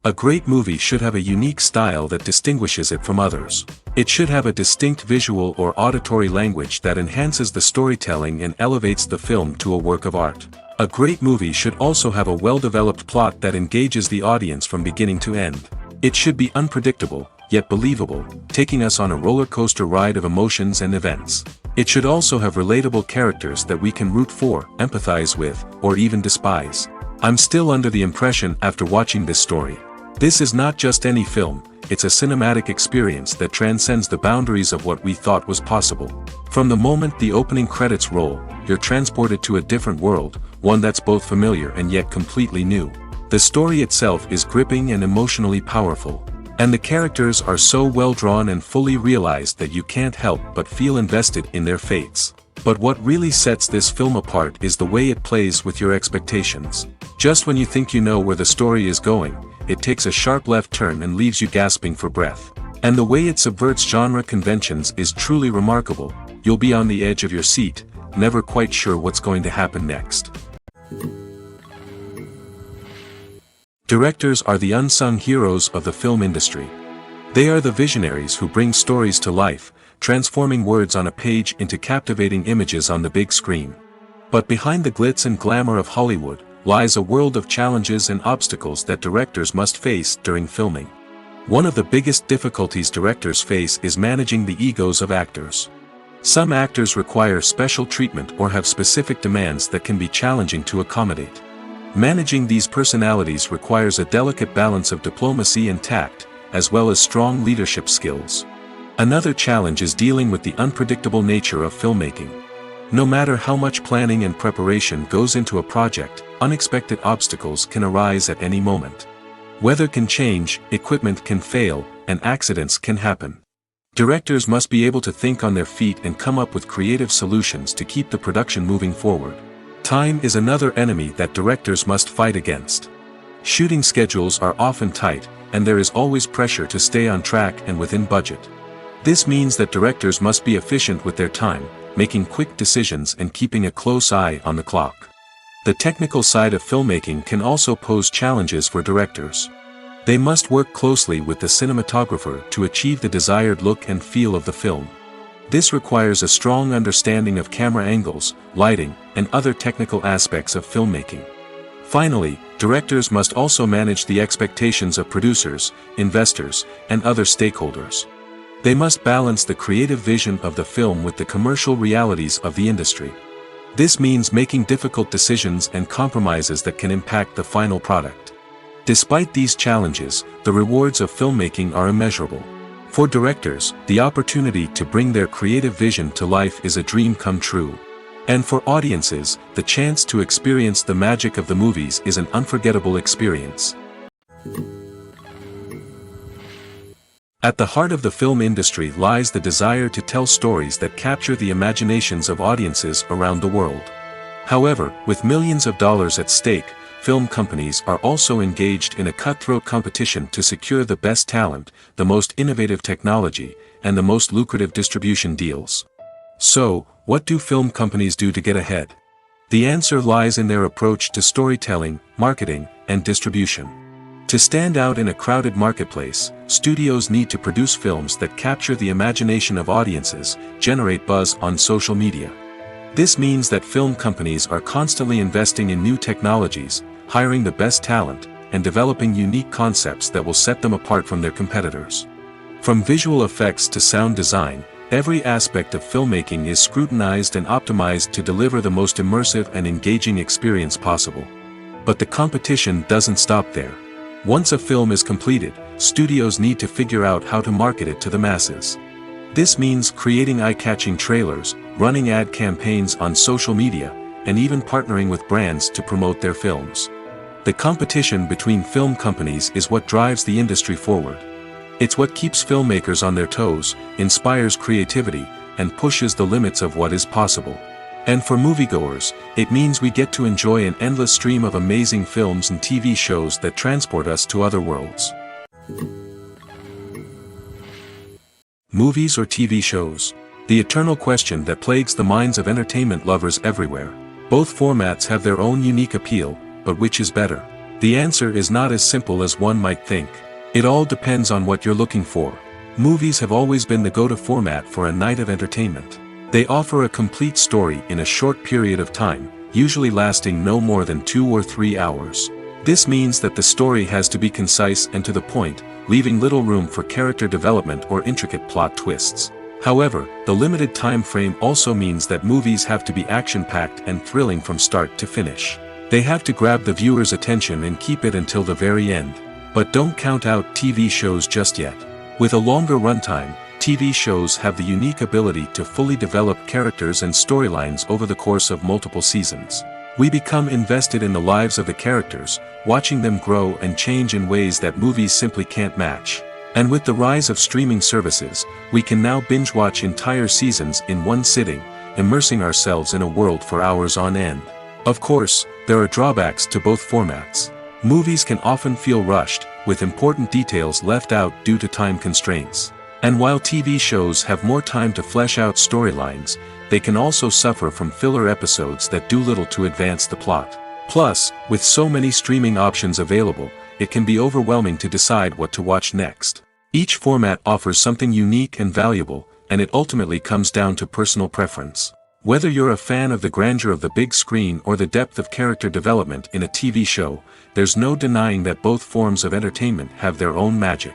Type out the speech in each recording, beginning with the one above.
A great movie should have a unique style that distinguishes it from others. It should have a distinct visual or auditory language that enhances the storytelling and elevates the film to a work of art. A great movie should also have a well-developed plot that engages the audience from beginning to end. It should be unpredictable, yet believable, taking us on a roller coaster ride of emotions and events. It should also have relatable characters that we can root for, empathize with, or even despise. I'm still under the impression after watching this story. This is not just any film, it's a cinematic experience that transcends the boundaries of what we thought was possible. From the moment the opening credits roll, you're transported to a different world, one that's both familiar and yet completely new. The story itself is gripping and emotionally powerful. And the characters are so well drawn and fully realized that you can't help but feel invested in their fates. But what really sets this film apart is the way it plays with your expectations. Just when you think you know where the story is going, it takes a sharp left turn and leaves you gasping for breath. And the way it subverts genre conventions is truly remarkable. You'll be on the edge of your seat, never quite sure what's going to happen next. Directors are the unsung heroes of the film industry. They are the visionaries who bring stories to life, transforming words on a page into captivating images on the big screen. But behind the glitz and glamour of Hollywood lies a world of challenges and obstacles that directors must face during filming. One of the biggest difficulties directors face is managing the egos of actors. Some actors require special treatment or have specific demands that can be challenging to accommodate. Managing these personalities requires a delicate balance of diplomacy and tact, as well as strong leadership skills. Another challenge is dealing with the unpredictable nature of filmmaking. No matter how much planning and preparation goes into a project, unexpected obstacles can arise at any moment. Weather can change, equipment can fail, and accidents can happen. Directors must be able to think on their feet and come up with creative solutions to keep the production moving forward. Time is another enemy that directors must fight against. Shooting schedules are often tight, and there is always pressure to stay on track and within budget. This means that directors must be efficient with their time, making quick decisions and keeping a close eye on the clock. The technical side of filmmaking can also pose challenges for directors. They must work closely with the cinematographer to achieve the desired look and feel of the film. This requires a strong understanding of camera angles, lighting, and other technical aspects of filmmaking. Finally, directors must also manage the expectations of producers, investors, and other stakeholders. They must balance the creative vision of the film with the commercial realities of the industry. This means making difficult decisions and compromises that can impact the final product. Despite these challenges, the rewards of filmmaking are immeasurable. For directors, the opportunity to bring their creative vision to life is a dream come true. And for audiences, the chance to experience the magic of the movies is an unforgettable experience. At the heart of the film industry lies the desire to tell stories that capture the imaginations of audiences around the world. However, with millions of dollars at stake, film companies are also engaged in a cutthroat competition to secure the best talent, the most innovative technology, and the most lucrative distribution deals. So, what do film companies do to get ahead? The answer lies in their approach to storytelling, marketing, and distribution. To stand out in a crowded marketplace, studios need to produce films that capture the imagination of audiences, generate buzz on social media. This means that film companies are constantly investing in new technologies, hiring the best talent, and developing unique concepts that will set them apart from their competitors. From visual effects to sound design, every aspect of filmmaking is scrutinized and optimized to deliver the most immersive and engaging experience possible. But the competition doesn't stop there. Once a film is completed, studios need to figure out how to market it to the masses. This means creating eye-catching trailers, running ad campaigns on social media, and even partnering with brands to promote their films. The competition between film companies is what drives the industry forward. It's what keeps filmmakers on their toes, inspires creativity, and pushes the limits of what is possible. And for moviegoers, it means we get to enjoy an endless stream of amazing films and TV shows that transport us to other worlds. Movies or TV shows? The eternal question that plagues the minds of entertainment lovers everywhere. Both formats have their own unique appeal, but which is better? The answer is not as simple as one might think. It all depends on what you're looking for. Movies have always been the go-to format for a night of entertainment. They offer a complete story in a short period of time, usually lasting no more than 2 or 3 hours. This means that the story has to be concise and to the point, leaving little room for character development or intricate plot twists. However, the limited time frame also means that movies have to be action-packed and thrilling from start to finish. They have to grab the viewer's attention and keep it until the very end. But don't count out TV shows just yet. With a longer runtime, TV shows have the unique ability to fully develop characters and storylines over the course of multiple seasons. We become invested in the lives of the characters, watching them grow and change in ways that movies simply can't match. And with the rise of streaming services, we can now binge-watch entire seasons in one sitting, immersing ourselves in a world for hours on end. Of course, there are drawbacks to both formats. Movies can often feel rushed, with important details left out due to time constraints. And while TV shows have more time to flesh out storylines, they can also suffer from filler episodes that do little to advance the plot. Plus, with so many streaming options available, it can be overwhelming to decide what to watch next. Each format offers something unique and valuable, and it ultimately comes down to personal preference. Whether you're a fan of the grandeur of the big screen or the depth of character development in a TV show, there's no denying that both forms of entertainment have their own magic.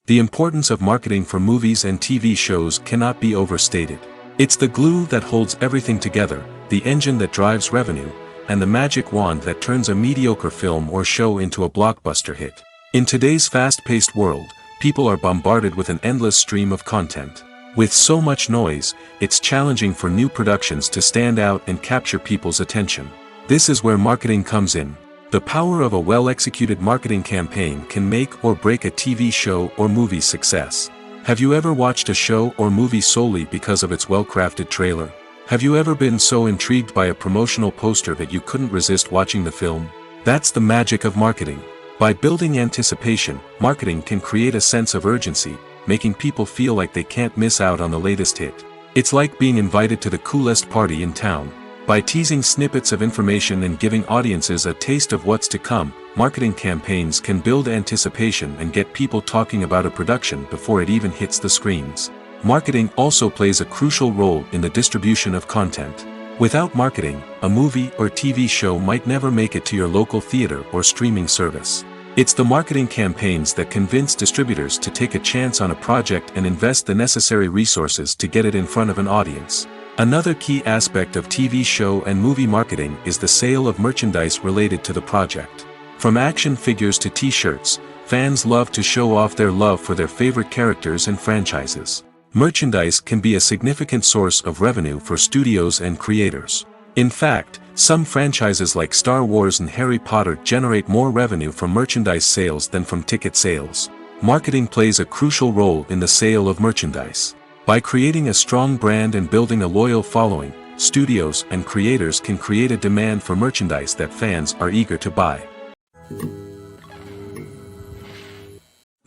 The importance of marketing for movies and TV shows cannot be overstated. It's the glue that holds everything together, the engine that drives revenue, and the magic wand that turns a mediocre film or show into a blockbuster hit. In today's fast-paced world, people are bombarded with an endless stream of content. With so much noise, it's challenging for new productions to stand out and capture people's attention. This is where marketing comes in. The power of a well-executed marketing campaign can make or break a TV show or movie's success. Have you ever watched a show or movie solely because of its well-crafted trailer? Have you ever been so intrigued by a promotional poster that you couldn't resist watching the film? That's the magic of marketing. By building anticipation, marketing can create a sense of urgency, making people feel like they can't miss out on the latest hit. It's like being invited to the coolest party in town. By teasing snippets of information and giving audiences a taste of what's to come, marketing campaigns can build anticipation and get people talking about a production before it even hits the screens. Marketing also plays a crucial role in the distribution of content. Without marketing, a movie or TV show might never make it to your local theater or streaming service. It's the marketing campaigns that convince distributors to take a chance on a project and invest the necessary resources to get it in front of an audience. Another key aspect of TV show and movie marketing is the sale of merchandise related to the project. From action figures to t-shirts, fans love to show off their love for their favorite characters and franchises. Merchandise can be a significant source of revenue for studios and creators. In fact, some franchises like Star Wars and Harry Potter generate more revenue from merchandise sales than from ticket sales. Marketing plays a crucial role in the sale of merchandise. By creating a strong brand and building a loyal following, studios and creators can create a demand for merchandise that fans are eager to buy.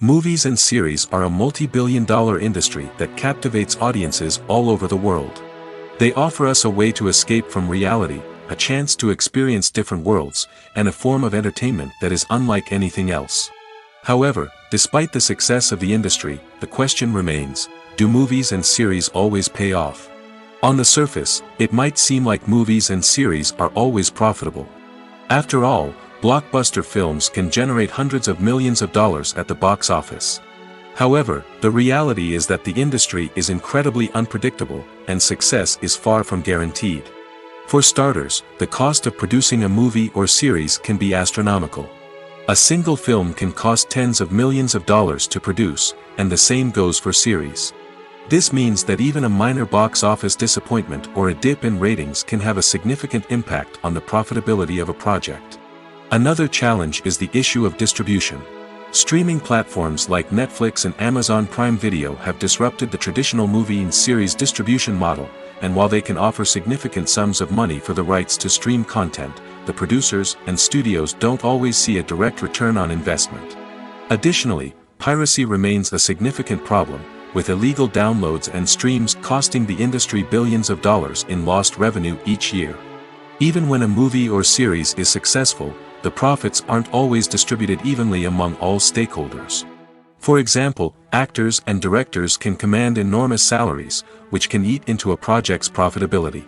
Movies and series are a multi-billion-dollar industry that captivates audiences all over the world. They offer us a way to escape from reality, a chance to experience different worlds, and a form of entertainment that is unlike anything else. However, despite the success of the industry, the question remains: do movies and series always pay off? On the surface, it might seem like movies and series are always profitable. After all, blockbuster films can generate hundreds of millions of dollars at the box office. However, the reality is that the industry is incredibly unpredictable, and success is far from guaranteed. For starters, the cost of producing a movie or series can be astronomical. A single film can cost tens of millions of dollars to produce, and the same goes for series. This means that even a minor box office disappointment or a dip in ratings can have a significant impact on the profitability of a project. Another challenge is the issue of distribution. Streaming platforms like Netflix and Amazon Prime Video have disrupted the traditional movie and series distribution model, and while they can offer significant sums of money for the rights to stream content, the producers and studios don't always see a direct return on investment. Additionally, piracy remains a significant problem, with illegal downloads and streams costing the industry billions of dollars in lost revenue each year. Even when a movie or series is successful, the profits aren't always distributed evenly among all stakeholders. For example, actors and directors can command enormous salaries, which can eat into a project's profitability.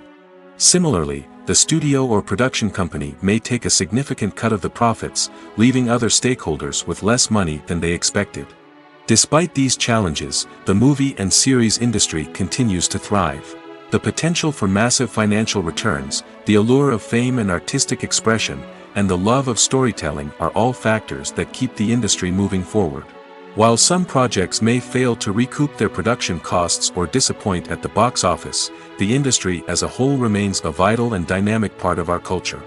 Similarly, the studio or production company may take a significant cut of the profits, leaving other stakeholders with less money than they expected. Despite these challenges, the movie and series industry continues to thrive. The potential for massive financial returns, the allure of fame and artistic expression, and the love of storytelling are all factors that keep the industry moving forward. While some projects may fail to recoup their production costs or disappoint at the box office, the industry as a whole remains a vital and dynamic part of our culture.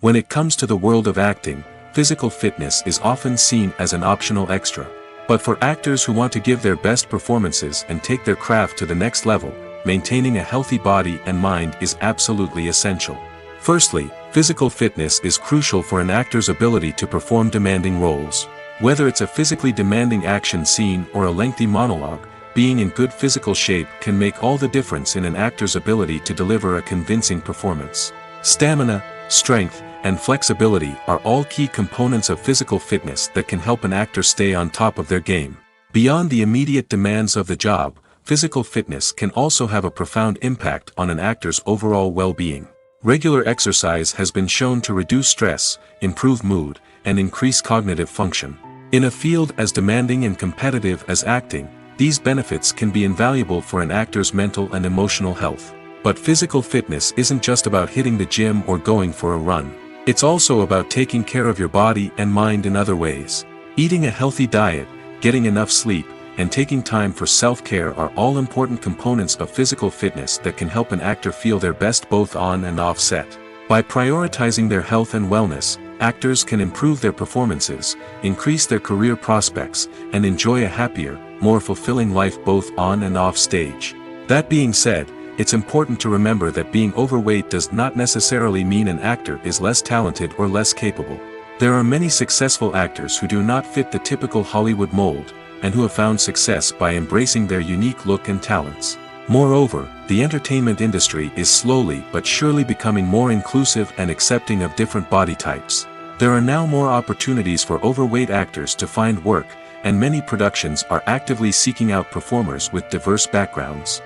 When it comes to the world of acting, physical fitness is often seen as an optional extra. But for actors who want to give their best performances and take their craft to the next level, maintaining a healthy body and mind is absolutely essential. Firstly, physical fitness is crucial for an actor's ability to perform demanding roles. Whether it's a physically demanding action scene or a lengthy monologue, being in good physical shape can make all the difference in an actor's ability to deliver a convincing performance. Stamina, strength, and flexibility are all key components of physical fitness that can help an actor stay on top of their game. Beyond the immediate demands of the job, physical fitness can also have a profound impact on an actor's overall well-being. Regular exercise has been shown to reduce stress, improve mood, and increase cognitive function. In a field as demanding and competitive as acting, these benefits can be invaluable for an actor's mental and emotional health. But physical fitness isn't just about hitting the gym or going for a run. It's also about taking care of your body and mind in other ways. Eating a healthy diet, getting enough sleep, and taking time for self-care are all important components of physical fitness that can help an actor feel their best both on and off set. By prioritizing their health and wellness, actors can improve their performances, increase their career prospects, and enjoy a happier, more fulfilling life both on and off stage. That being said, it's important to remember that being overweight does not necessarily mean an actor is less talented or less capable. There are many successful actors who do not fit the typical Hollywood mold, and who have found success by embracing their unique look and talents. Moreover, the entertainment industry is slowly but surely becoming more inclusive and accepting of different body types. There are now more opportunities for overweight actors to find work, and many productions are actively seeking out performers with diverse backgrounds.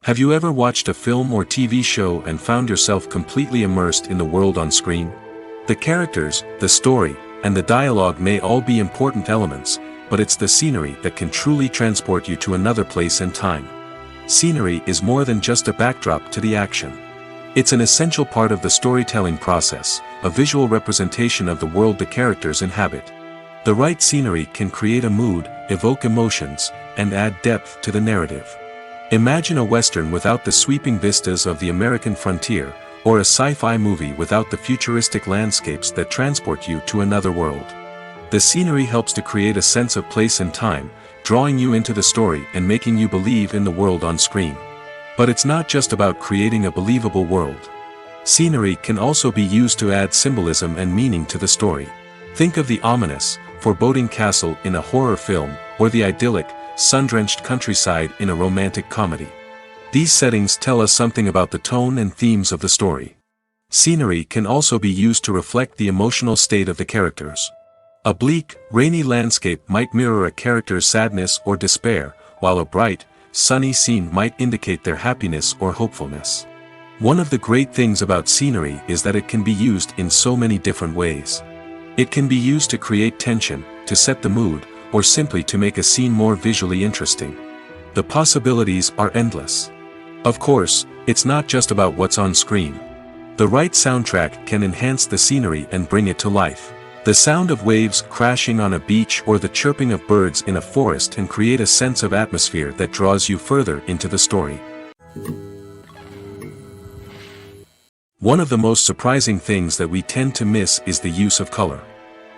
Have you ever watched a film or TV show and found yourself completely immersed in the world on screen? The characters, the story, and the dialogue may all be important elements, but it's the scenery that can truly transport you to another place and time. Scenery is more than just a backdrop to the action. It's an essential part of the storytelling process, a visual representation of the world the characters inhabit. The right scenery can create a mood, evoke emotions, and add depth to the narrative. Imagine a Western without the sweeping vistas of the American frontier, or a sci-fi movie without the futuristic landscapes that transport you to another world. The scenery helps to create a sense of place and time, drawing you into the story and making you believe in the world on screen. But it's not just about creating a believable world. Scenery can also be used to add symbolism and meaning to the story. Think of the ominous, foreboding castle in a horror film, or the idyllic, sun-drenched countryside in a romantic comedy. These settings tell us something about the tone and themes of the story. Scenery can also be used to reflect the emotional state of the characters. A bleak, rainy landscape might mirror a character's sadness or despair, while a bright, sunny scene might indicate their happiness or hopefulness. One of the great things about scenery is that it can be used in so many different ways. It can be used to create tension, to set the mood, or simply to make a scene more visually interesting. The possibilities are endless. Of course, it's not just about what's on screen. The right soundtrack can enhance the scenery and bring it to life. The sound of waves crashing on a beach or the chirping of birds in a forest can create a sense of atmosphere that draws you further into the story. One of the most surprising things that we tend to miss is the use of color.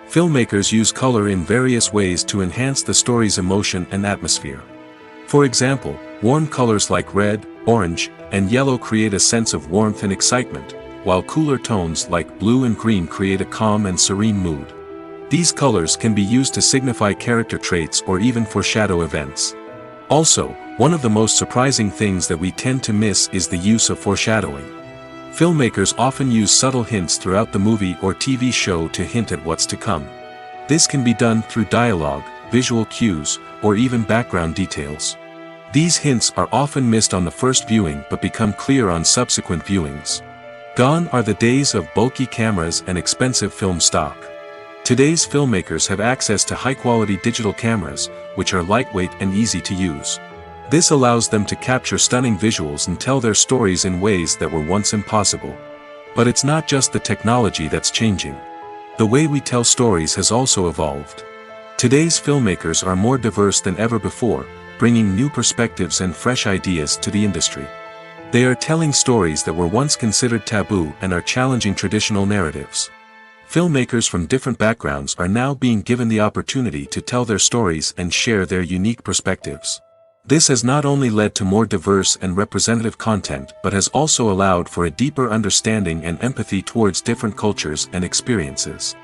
Filmmakers use color in various ways to enhance the story's emotion and atmosphere. For example, warm colors like red, orange, and yellow create a sense of warmth and excitement, while cooler tones like blue and green create a calm and serene mood. These colors can be used to signify character traits or even foreshadow events. Also, one of the most surprising things that we tend to miss is the use of foreshadowing. Filmmakers often use subtle hints throughout the movie or TV show to hint at what's to come. This can be done through dialogue, visual cues, or even background details. These hints are often missed on the first viewing but become clear on subsequent viewings. Gone are the days of bulky cameras and expensive film stock. Today's filmmakers have access to high-quality digital cameras, which are lightweight and easy to use. This allows them to capture stunning visuals and tell their stories in ways that were once impossible. But it's not just the technology that's changing. The way we tell stories has also evolved. Today's filmmakers are more diverse than ever before, bringing new perspectives and fresh ideas to the industry. They are telling stories that were once considered taboo and are challenging traditional narratives. Filmmakers from different backgrounds are now being given the opportunity to tell their stories and share their unique perspectives. This has not only led to more diverse and representative content but has also allowed for a deeper understanding and empathy towards different cultures and experiences.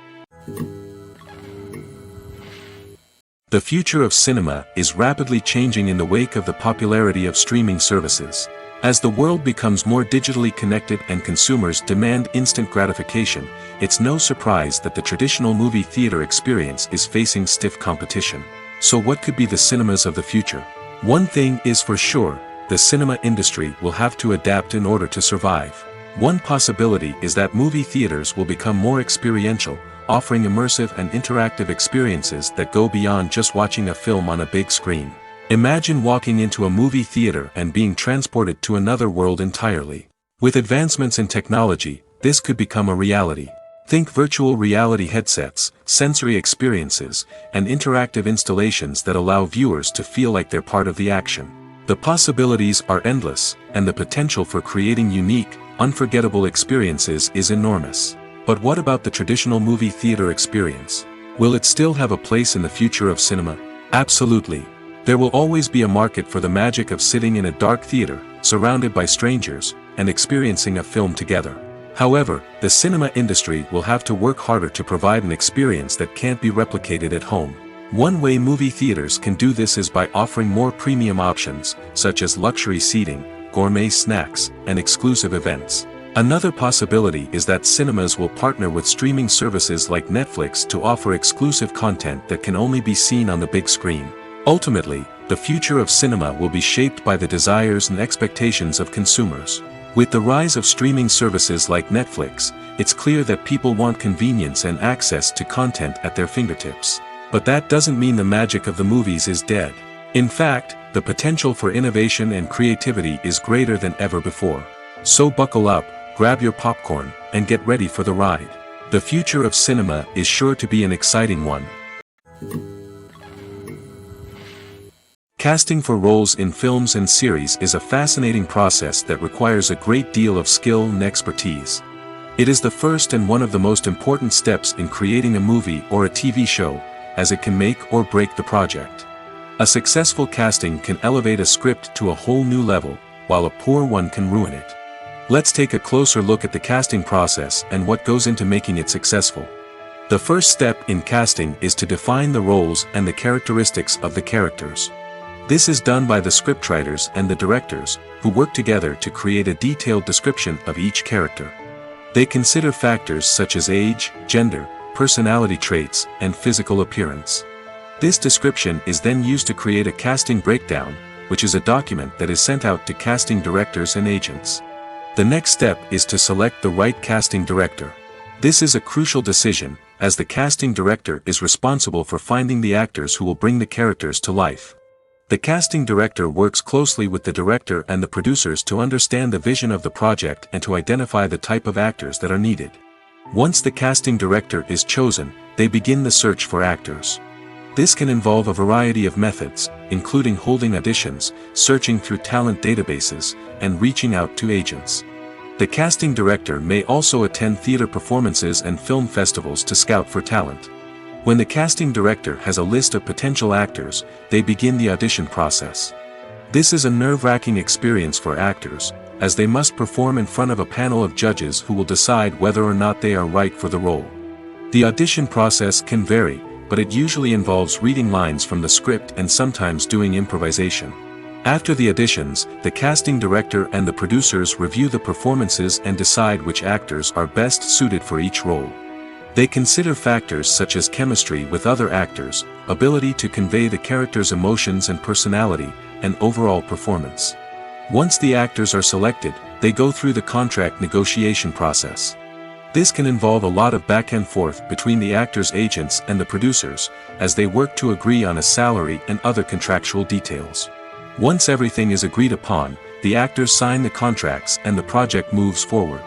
The future of cinema is rapidly changing in the wake of the popularity of streaming services. As the world becomes more digitally connected and consumers demand instant gratification, it's no surprise that the traditional movie theater experience is facing stiff competition. So what could be the cinemas of the future? One thing is for sure, the cinema industry will have to adapt in order to survive. One possibility is that movie theaters will become more experiential, offering immersive and interactive experiences that go beyond just watching a film on a big screen. Imagine walking into a movie theater and being transported to another world entirely. With advancements in technology, this could become a reality. Think virtual reality headsets, sensory experiences, and interactive installations that allow viewers to feel like they're part of the action. The possibilities are endless, and the potential for creating unique, unforgettable experiences is enormous. But what about the traditional movie theater experience? Will it still have a place in the future of cinema? Absolutely. There will always be a market for the magic of sitting in a dark theater, surrounded by strangers, and experiencing a film together. However, the cinema industry will have to work harder to provide an experience that can't be replicated at home. One way movie theaters can do this is by offering more premium options, such as luxury seating, gourmet snacks, and exclusive events. Another possibility is that cinemas will partner with streaming services like Netflix to offer exclusive content that can only be seen on the big screen. Ultimately, the future of cinema will be shaped by the desires and expectations of consumers. With the rise of streaming services like Netflix, it's clear that people want convenience and access to content at their fingertips. But that doesn't mean the magic of the movies is dead. In fact, the potential for innovation and creativity is greater than ever before. So buckle up, grab your popcorn, and get ready for the ride. The future of cinema is sure to be an exciting one. Casting for roles in films and series is a fascinating process that requires a great deal of skill and expertise. It is the first and one of the most important steps in creating a movie or a TV show, as it can make or break the project. A successful casting can elevate a script to a whole new level, while a poor one can ruin it. Let's take a closer look at the casting process and what goes into making it successful. The first step in casting is to define the roles and the characteristics of the characters. This is done by the scriptwriters and the directors, who work together to create a detailed description of each character. They consider factors such as age, gender, personality traits, and physical appearance. This description is then used to create a casting breakdown, which is a document that is sent out to casting directors and agents. The next step is to select the right casting director. This is a crucial decision, as the casting director is responsible for finding the actors who will bring the characters to life. The casting director works closely with the director and the producers to understand the vision of the project and to identify the type of actors that are needed. Once the casting director is chosen, they begin the search for actors. This can involve a variety of methods, including holding auditions, searching through talent databases, and reaching out to agents. The casting director may also attend theater performances and film festivals to scout for talent. When the casting director has a list of potential actors, they begin the audition process. This is a nerve-wracking experience for actors, as they must perform in front of a panel of judges who will decide whether or not they are right for the role. The audition process can vary, but it usually involves reading lines from the script and sometimes doing improvisation. After the auditions, the casting director and the producers review the performances and decide which actors are best suited for each role. They consider factors such as chemistry with other actors, ability to convey the character's emotions and personality, and overall performance. Once the actors are selected, they go through the contract negotiation process. This can involve a lot of back and forth between the actors' agents and the producers, as they work to agree on a salary and other contractual details. Once everything is agreed upon, the actors sign the contracts and the project moves forward.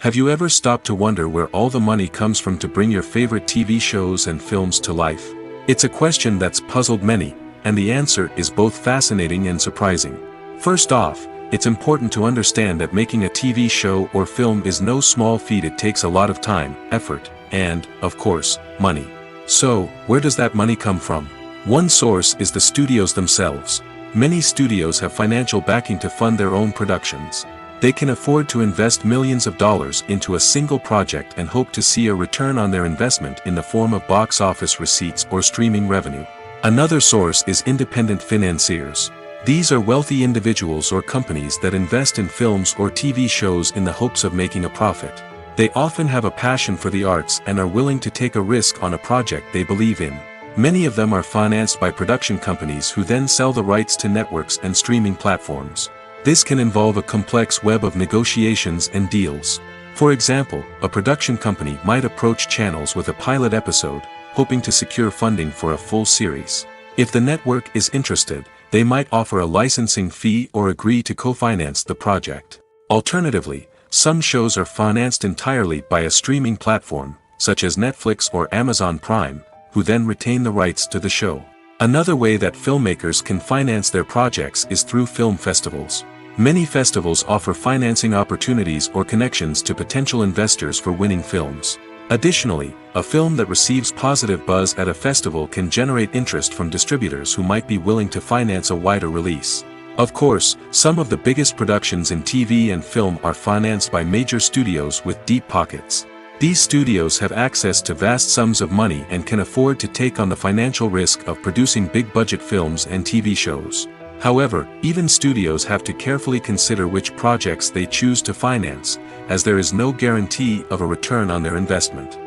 Have you ever stopped to wonder where all the money comes from to bring your favorite TV shows and films to life? It's a question that's puzzled many, and the answer is both fascinating and surprising. First off, it's important to understand that making a TV show or film is no small feat. It takes a lot of time, effort, and, of course, money. So, where does that money come from? One source is the studios themselves. Many studios have financial backing to fund their own productions. They can afford to invest millions of dollars into a single project and hope to see a return on their investment in the form of box office receipts or streaming revenue. Another source is independent financiers. These are wealthy individuals or companies that invest in films or TV shows in the hopes of making a profit. They often have a passion for the arts and are willing to take a risk on a project they believe in. Many of them are financed by production companies who then sell the rights to networks and streaming platforms. This can involve a complex web of negotiations and deals. For example, a production company might approach channels with a pilot episode, hoping to secure funding for a full series. If the network is interested, they might offer a licensing fee or agree to co-finance the project. Alternatively, some shows are financed entirely by a streaming platform, such as Netflix or Amazon Prime, who then retain the rights to the show. Another way that filmmakers can finance their projects is through film festivals. Many festivals offer financing opportunities or connections to potential investors for winning films. Additionally, a film that receives positive buzz at a festival can generate interest from distributors who might be willing to finance a wider release. Of course, some of the biggest productions in TV and film are financed by major studios with deep pockets. These studios have access to vast sums of money and can afford to take on the financial risk of producing big-budget films and TV shows. However, even studios have to carefully consider which projects they choose to finance, as there is no guarantee of a return on their investment.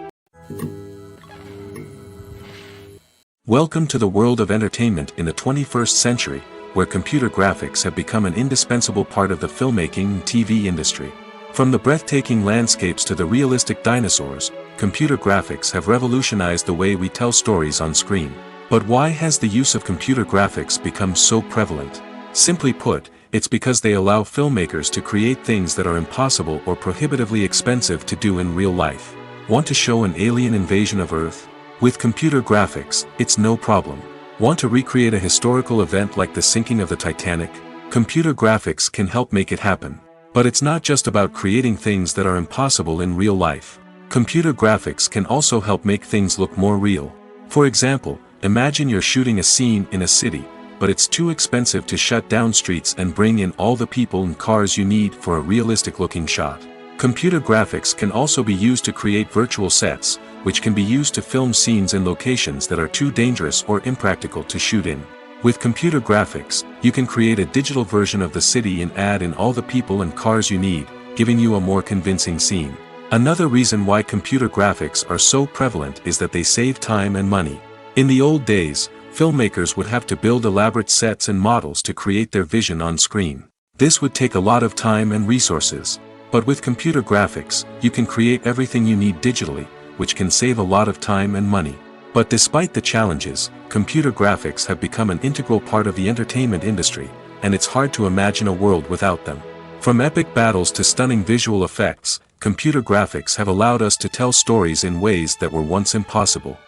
Welcome to the world of entertainment in the 21st century, where computer graphics have become an indispensable part of the filmmaking and TV industry. From the breathtaking landscapes to the realistic dinosaurs, computer graphics have revolutionized the way we tell stories on screen. But why has the use of computer graphics become so prevalent? Simply put, it's because they allow filmmakers to create things that are impossible or prohibitively expensive to do in real life. Want to show an alien invasion of Earth? With computer graphics, it's no problem. Want to recreate a historical event like the sinking of the Titanic? Computer graphics can help make it happen. But it's not just about creating things that are impossible in real life. Computer graphics can also help make things look more real. For example, imagine you're shooting a scene in a city, but it's too expensive to shut down streets and bring in all the people and cars you need for a realistic-looking shot. Computer graphics can also be used to create virtual sets, which can be used to film scenes in locations that are too dangerous or impractical to shoot in. With computer graphics, you can create a digital version of the city and add in all the people and cars you need, giving you a more convincing scene. Another reason why computer graphics are so prevalent is that they save time and money. In the old days, filmmakers would have to build elaborate sets and models to create their vision on screen. This would take a lot of time and resources. But with computer graphics, you can create everything you need digitally, which can save a lot of time and money. But despite the challenges, computer graphics have become an integral part of the entertainment industry, and it's hard to imagine a world without them. From epic battles to stunning visual effects, computer graphics have allowed us to tell stories in ways that were once impossible.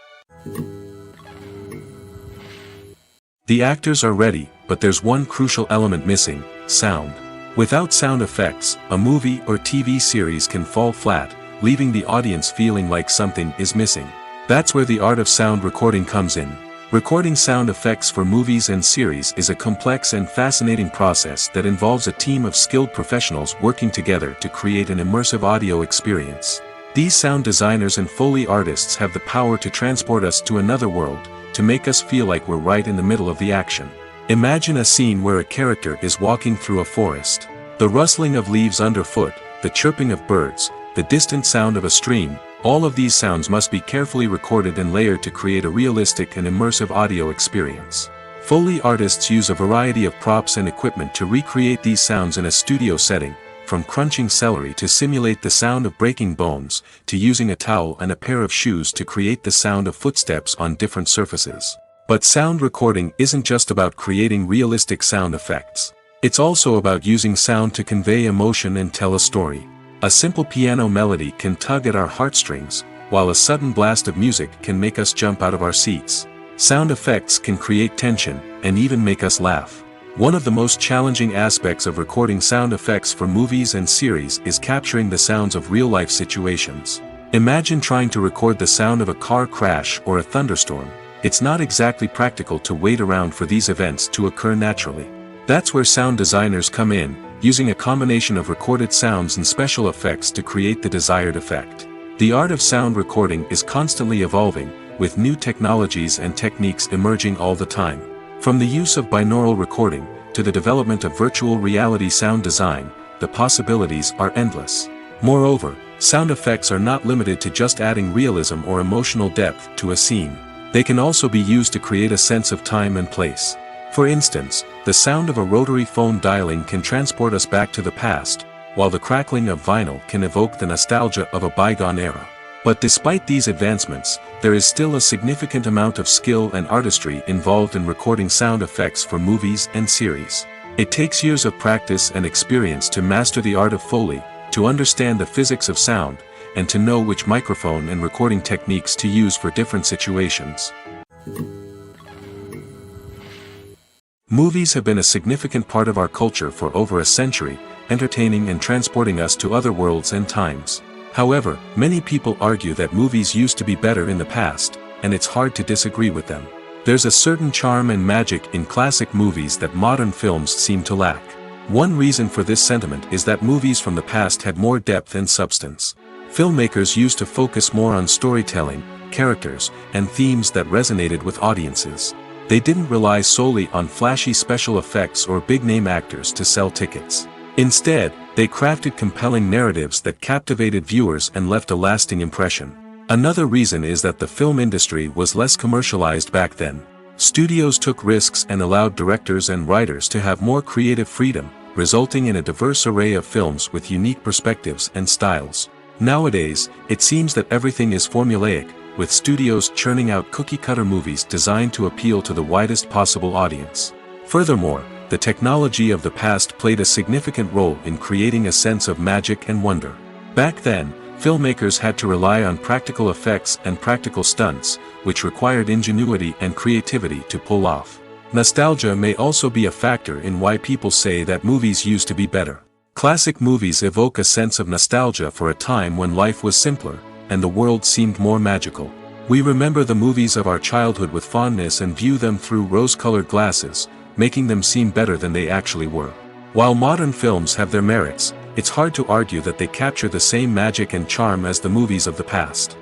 The actors are ready, but there's one crucial element missing: sound. Without sound effects, a movie or TV series can fall flat, leaving the audience feeling like something is missing. That's where the art of sound recording comes in. Recording sound effects for movies and series is a complex and fascinating process that involves a team of skilled professionals working together to create an immersive audio experience. These sound designers and Foley artists have the power to transport us to another world, to make us feel like we're right in the middle of the action. Imagine a scene where a character is walking through a forest. The rustling of leaves underfoot, the chirping of birds, the distant sound of a stream, all of these sounds must be carefully recorded and layered to create a realistic and immersive audio experience. Foley artists use a variety of props and equipment to recreate these sounds in a studio setting, from crunching celery to simulate the sound of breaking bones, to using a towel and a pair of shoes to create the sound of footsteps on different surfaces. But sound recording isn't just about creating realistic sound effects. It's also about using sound to convey emotion and tell a story. A simple piano melody can tug at our heartstrings, while a sudden blast of music can make us jump out of our seats. Sound effects can create tension, and even make us laugh. One of the most challenging aspects of recording sound effects for movies and series is capturing the sounds of real-life situations. Imagine trying to record the sound of a car crash or a thunderstorm. It's not exactly practical to wait around for these events to occur naturally. That's where sound designers come in, using a combination of recorded sounds and special effects to create the desired effect. The art of sound recording is constantly evolving, with new technologies and techniques emerging all the time. From the use of binaural recording, to the development of virtual reality sound design, the possibilities are endless. Moreover, sound effects are not limited to just adding realism or emotional depth to a scene. They can also be used to create a sense of time and place. For instance, the sound of a rotary phone dialing can transport us back to the past, while the crackling of vinyl can evoke the nostalgia of a bygone era. But despite these advancements, there is still a significant amount of skill and artistry involved in recording sound effects for movies and series. It takes years of practice and experience to master the art of Foley, to understand the physics of sound, and to know which microphone and recording techniques to use for different situations. Movies have been a significant part of our culture for over a century, entertaining and transporting us to other worlds and times. However, many people argue that movies used to be better in the past, and it's hard to disagree with them. There's a certain charm and magic in classic movies that modern films seem to lack. One reason for this sentiment is that movies from the past had more depth and substance. Filmmakers used to focus more on storytelling, characters, and themes that resonated with audiences. They didn't rely solely on flashy special effects or big-name actors to sell tickets. Instead, they crafted compelling narratives that captivated viewers and left a lasting impression. Another reason is that the film industry was less commercialized back then. Studios took risks and allowed directors and writers to have more creative freedom, resulting in a diverse array of films with unique perspectives and styles. Nowadays, it seems that everything is formulaic, with studios churning out cookie-cutter movies designed to appeal to the widest possible audience. Furthermore, the technology of the past played a significant role in creating a sense of magic and wonder. Back then, filmmakers had to rely on practical effects and practical stunts, which required ingenuity and creativity to pull off. Nostalgia may also be a factor in why people say that movies used to be better. Classic movies evoke a sense of nostalgia for a time when life was simpler, and the world seemed more magical. We remember the movies of our childhood with fondness and view them through rose-colored glasses, making them seem better than they actually were. While modern films have their merits, it's hard to argue that they capture the same magic and charm as the movies of the past.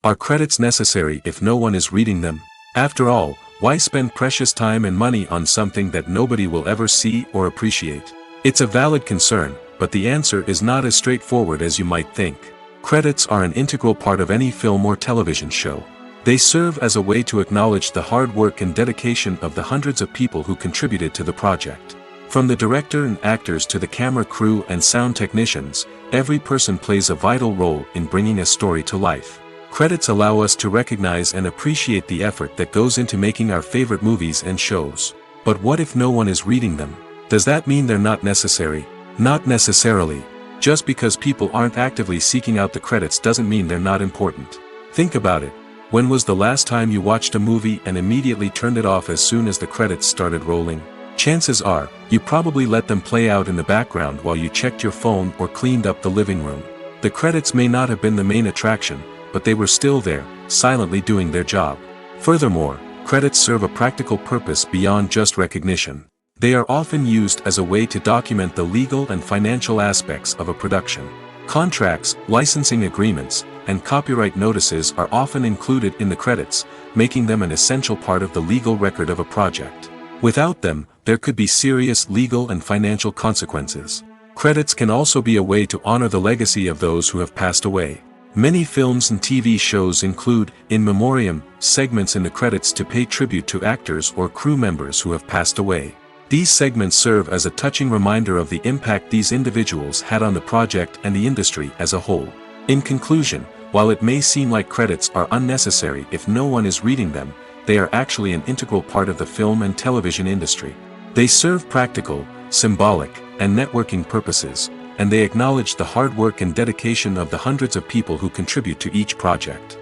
Are credits necessary if no one is reading them? After all, why spend precious time and money on something that nobody will ever see or appreciate? It's a valid concern, but the answer is not as straightforward as you might think. Credits are an integral part of any film or television show. They serve as a way to acknowledge the hard work and dedication of the hundreds of people who contributed to the project. From the director and actors to the camera crew and sound technicians, every person plays a vital role in bringing a story to life. Credits allow us to recognize and appreciate the effort that goes into making our favorite movies and shows. But what if no one is reading them? Does that mean they're not necessary? Not necessarily. Just because people aren't actively seeking out the credits doesn't mean they're not important. Think about it. When was the last time you watched a movie and immediately turned it off as soon as the credits started rolling? Chances are, you probably let them play out in the background while you checked your phone or cleaned up the living room. The credits may not have been the main attraction, but they were still there, silently doing their job. Furthermore, credits serve a practical purpose beyond just recognition. They are often used as a way to document the legal and financial aspects of a production. Contracts, licensing agreements, and copyright notices are often included in the credits, making them an essential part of the legal record of a project. Without them, there could be serious legal and financial consequences. Credits can also be a way to honor the legacy of those who have passed away. Many films and TV shows include, in memoriam, segments in the credits to pay tribute to actors or crew members who have passed away. These segments serve as a touching reminder of the impact these individuals had on the project and the industry as a whole. In conclusion, while it may seem like credits are unnecessary if no one is reading them, they are actually an integral part of the film and television industry. They serve practical, symbolic, and networking purposes, and they acknowledge the hard work and dedication of the hundreds of people who contribute to each project.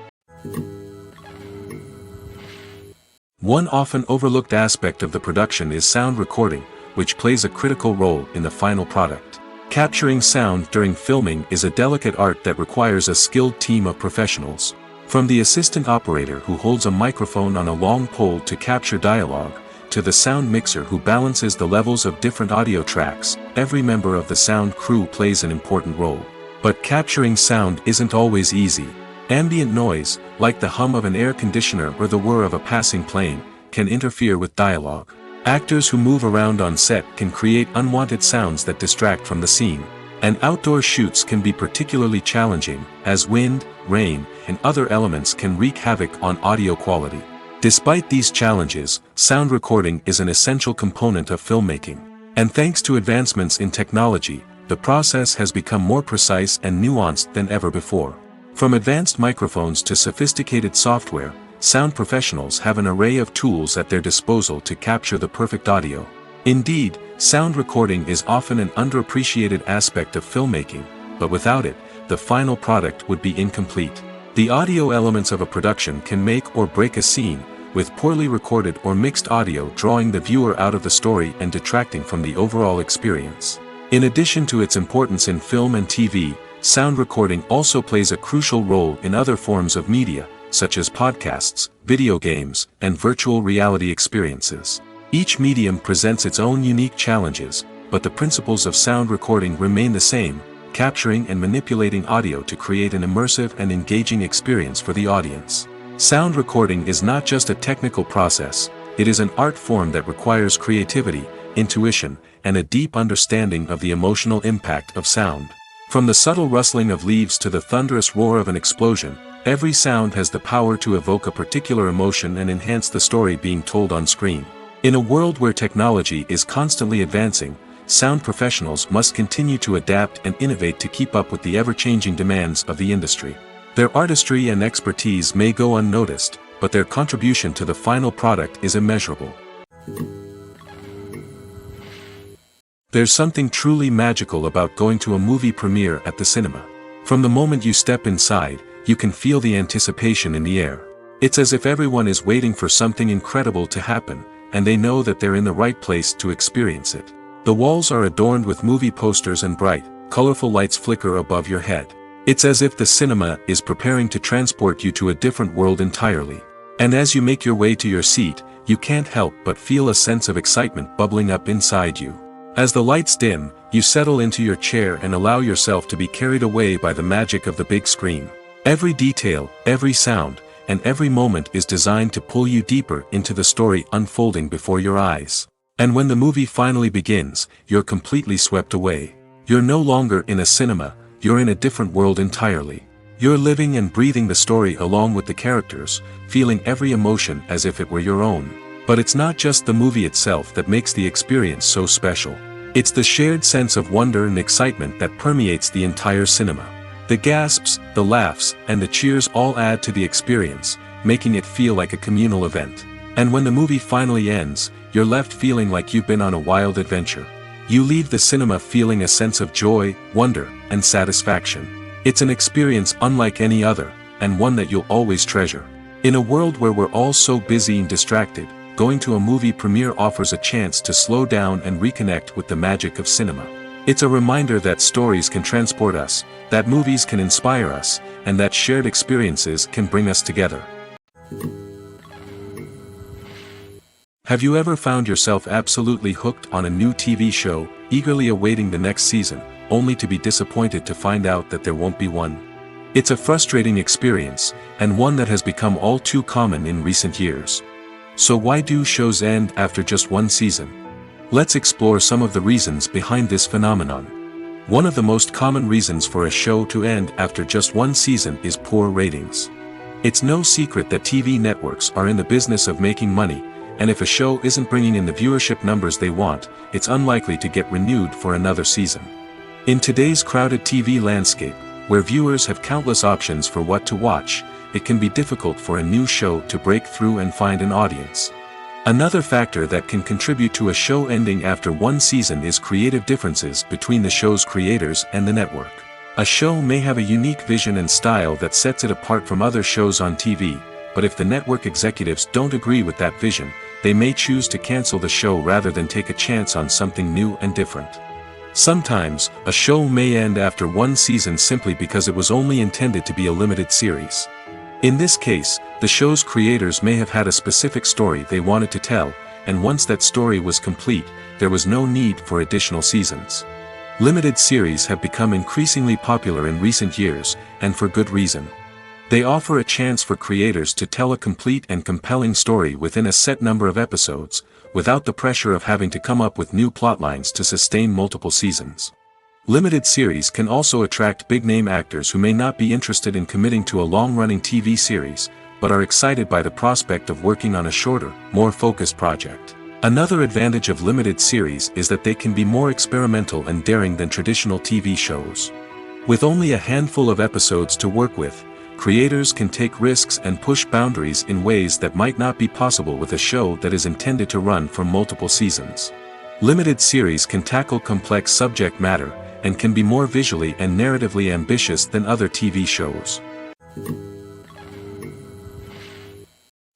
One often overlooked aspect of the production is sound recording, which plays a critical role in the final product. Capturing sound during filming is a delicate art that requires a skilled team of professionals. From the assistant operator who holds a microphone on a long pole to capture dialogue, to the sound mixer who balances the levels of different audio tracks, every member of the sound crew plays an important role. But capturing sound isn't always easy. Ambient noise, like the hum of an air conditioner or the whir of a passing plane, can interfere with dialogue. Actors who move around on set can create unwanted sounds that distract from the scene. And outdoor shoots can be particularly challenging, as wind, rain, and other elements can wreak havoc on audio quality. Despite these challenges, sound recording is an essential component of filmmaking. And thanks to advancements in technology, the process has become more precise and nuanced than ever before. From advanced microphones to sophisticated software, sound professionals have an array of tools at their disposal to capture the perfect audio. Indeed, sound recording is often an underappreciated aspect of filmmaking, but without it, the final product would be incomplete. The audio elements of a production can make or break a scene, with poorly recorded or mixed audio drawing the viewer out of the story and detracting from the overall experience. In addition to its importance in film and TV, sound recording also plays a crucial role in other forms of media, such as podcasts, video games, and virtual reality experiences. Each medium presents its own unique challenges, but the principles of sound recording remain the same, capturing and manipulating audio to create an immersive and engaging experience for the audience. Sound recording is not just a technical process, it is an art form that requires creativity, intuition, and a deep understanding of the emotional impact of sound. From the subtle rustling of leaves to the thunderous roar of an explosion, every sound has the power to evoke a particular emotion and enhance the story being told on screen. In a world where technology is constantly advancing, sound professionals must continue to adapt and innovate to keep up with the ever-changing demands of the industry. Their artistry and expertise may go unnoticed, but their contribution to the final product is immeasurable. There's something truly magical about going to a movie premiere at the cinema. From the moment you step inside, you can feel the anticipation in the air. It's as if everyone is waiting for something incredible to happen, and they know that they're in the right place to experience it. The walls are adorned with movie posters and bright, colorful lights flicker above your head. It's as if the cinema is preparing to transport you to a different world entirely. And as you make your way to your seat, you can't help but feel a sense of excitement bubbling up inside you. As the lights dim, you settle into your chair and allow yourself to be carried away by the magic of the big screen. Every detail, every sound, and every moment is designed to pull you deeper into the story unfolding before your eyes. And when the movie finally begins, you're completely swept away. You're no longer in a cinema, you're in a different world entirely. You're living and breathing the story along with the characters, feeling every emotion as if it were your own. But it's not just the movie itself that makes the experience so special. It's the shared sense of wonder and excitement that permeates the entire cinema. The gasps, the laughs, and the cheers all add to the experience, making it feel like a communal event. And when the movie finally ends, you're left feeling like you've been on a wild adventure. You leave the cinema feeling a sense of joy, wonder, and satisfaction. It's an experience unlike any other, and one that you'll always treasure. In a world where we're all so busy and distracted, going to a movie premiere offers a chance to slow down and reconnect with the magic of cinema. It's a reminder that stories can transport us, that movies can inspire us, and that shared experiences can bring us together. Have you ever found yourself absolutely hooked on a new TV show, eagerly awaiting the next season, only to be disappointed to find out that there won't be one? It's a frustrating experience, and one that has become all too common in recent years. So why do shows end after just one season? Let's explore some of the reasons behind this phenomenon. One of the most common reasons for a show to end after just one season is poor ratings. It's no secret that TV networks are in the business of making money, and if a show isn't bringing in the viewership numbers they want, it's unlikely to get renewed for another season. In today's crowded TV landscape, where viewers have countless options for what to watch, it can be difficult for a new show to break through and find an audience. Another factor that can contribute to a show ending after one season is creative differences between the show's creators and the network. A show may have a unique vision and style that sets it apart from other shows on TV, but if the network executives don't agree with that vision, they may choose to cancel the show rather than take a chance on something new and different. Sometimes, a show may end after one season simply because it was only intended to be a limited series. In this case, the show's creators may have had a specific story they wanted to tell, and once that story was complete, there was no need for additional seasons. Limited series have become increasingly popular in recent years, and for good reason. They offer a chance for creators to tell a complete and compelling story within a set number of episodes, without the pressure of having to come up with new plotlines to sustain multiple seasons. Limited series can also attract big-name actors who may not be interested in committing to a long-running TV series, but are excited by the prospect of working on a shorter, more focused project. Another advantage of limited series is that they can be more experimental and daring than traditional TV shows. With only a handful of episodes to work with, creators can take risks and push boundaries in ways that might not be possible with a show that is intended to run for multiple seasons. Limited series can tackle complex subject matter, and can be more visually and narratively ambitious than other TV shows.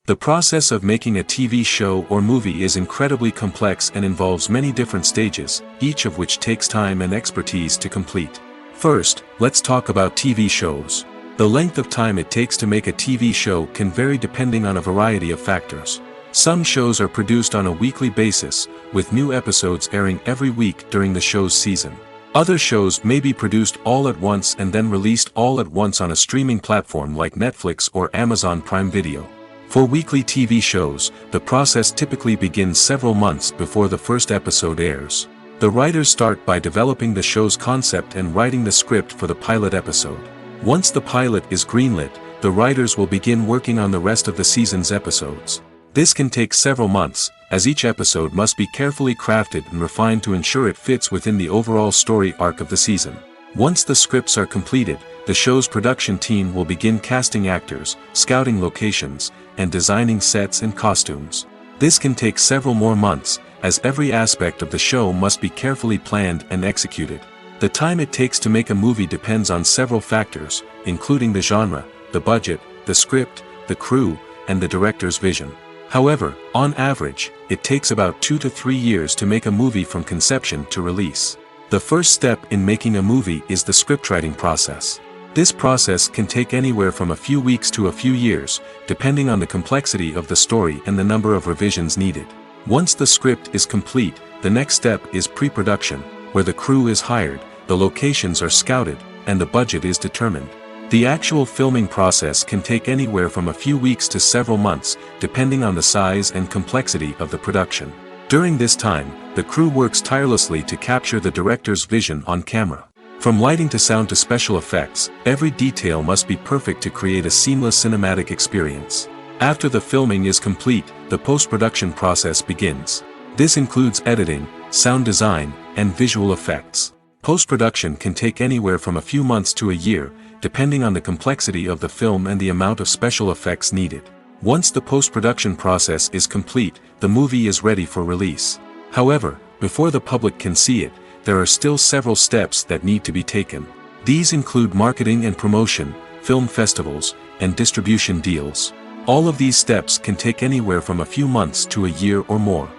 The process of making a TV show or movie is incredibly complex and involves many different stages, each of which takes time and expertise to complete. First, let's talk about TV shows. The length of time it takes to make a TV show can vary depending on a variety of factors. Some shows are produced on a weekly basis, with new episodes airing every week during the show's season. Other shows may be produced all at once and then released all at once on a streaming platform like Netflix or Amazon Prime Video. For weekly TV shows, the process typically begins several months before the first episode airs. The writers start by developing the show's concept and writing the script for the pilot episode. Once the pilot is greenlit, the writers will begin working on the rest of the season's episodes. This can take several months, as each episode must be carefully crafted and refined to ensure it fits within the overall story arc of the season. Once the scripts are completed, the show's production team will begin casting actors, scouting locations, and designing sets and costumes. This can take several more months, as every aspect of the show must be carefully planned and executed. The time it takes to make a movie depends on several factors, including the genre, the budget, the script, the crew, and the director's vision. However, on average, it takes about 2 to 3 years to make a movie from conception to release. The first step in making a movie is the scriptwriting process. This process can take anywhere from a few weeks to a few years, depending on the complexity of the story and the number of revisions needed. Once the script is complete, the next step is pre-production, where the crew is hired, the locations are scouted, and the budget is determined. The actual filming process can take anywhere from a few weeks to several months, depending on the size and complexity of the production. During this time, the crew works tirelessly to capture the director's vision on camera. From lighting to sound to special effects, every detail must be perfect to create a seamless cinematic experience. After the filming is complete, the post-production process begins. This includes editing, sound design, and visual effects. Post-production can take anywhere from a few months to a year, depending on the complexity of the film and the amount of special effects needed. Once the post-production process is complete, the movie is ready for release. However, before the public can see it, there are still several steps that need to be taken. These include marketing and promotion, film festivals, and distribution deals. All of these steps can take anywhere from a few months to a year or more.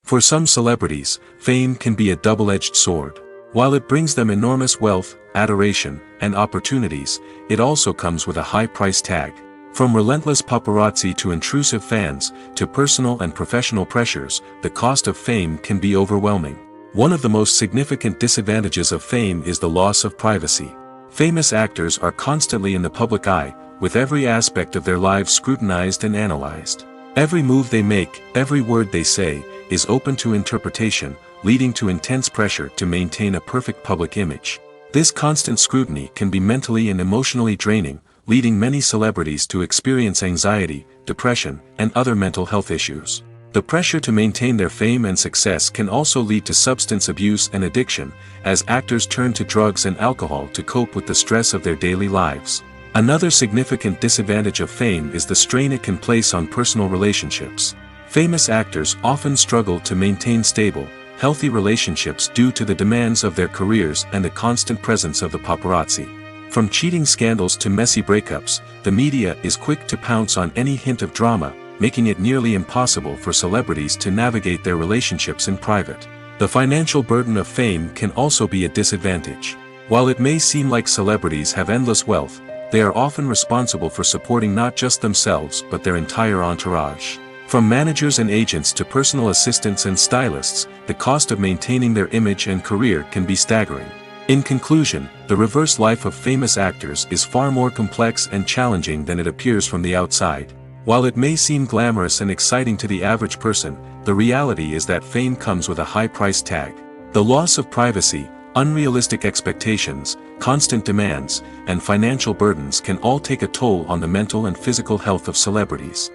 For some celebrities, fame can be a double-edged sword. While it brings them enormous wealth, adoration, and opportunities, it also comes with a high price tag. From relentless paparazzi to intrusive fans, to personal and professional pressures, the cost of fame can be overwhelming. One of the most significant disadvantages of fame is the loss of privacy. Famous actors are constantly in the public eye, with every aspect of their lives scrutinized and analyzed. Every move they make, every word they say, is open to interpretation, leading to intense pressure to maintain a perfect public image. This constant scrutiny can be mentally and emotionally draining, leading many celebrities to experience anxiety, depression, and other mental health issues. The pressure to maintain their fame and success can also lead to substance abuse and addiction, as actors turn to drugs and alcohol to cope with the stress of their daily lives. Another significant disadvantage of fame is the strain it can place on personal relationships. Famous actors often struggle to maintain stable, healthy relationships due to the demands of their careers and the constant presence of the paparazzi. From cheating scandals to messy breakups, the media is quick to pounce on any hint of drama, making it nearly impossible for celebrities to navigate their relationships in private. The financial burden of fame can also be a disadvantage. While it may seem like celebrities have endless wealth, they are often responsible for supporting not just themselves but their entire entourage. From managers and agents to personal assistants and stylists, the cost of maintaining their image and career can be staggering. In conclusion, the reverse life of famous actors is far more complex and challenging than it appears from the outside. While it may seem glamorous and exciting to the average person, the reality is that fame comes with a high price tag. The loss of privacy, unrealistic expectations, constant demands, and financial burdens can all take a toll on the mental and physical health of celebrities.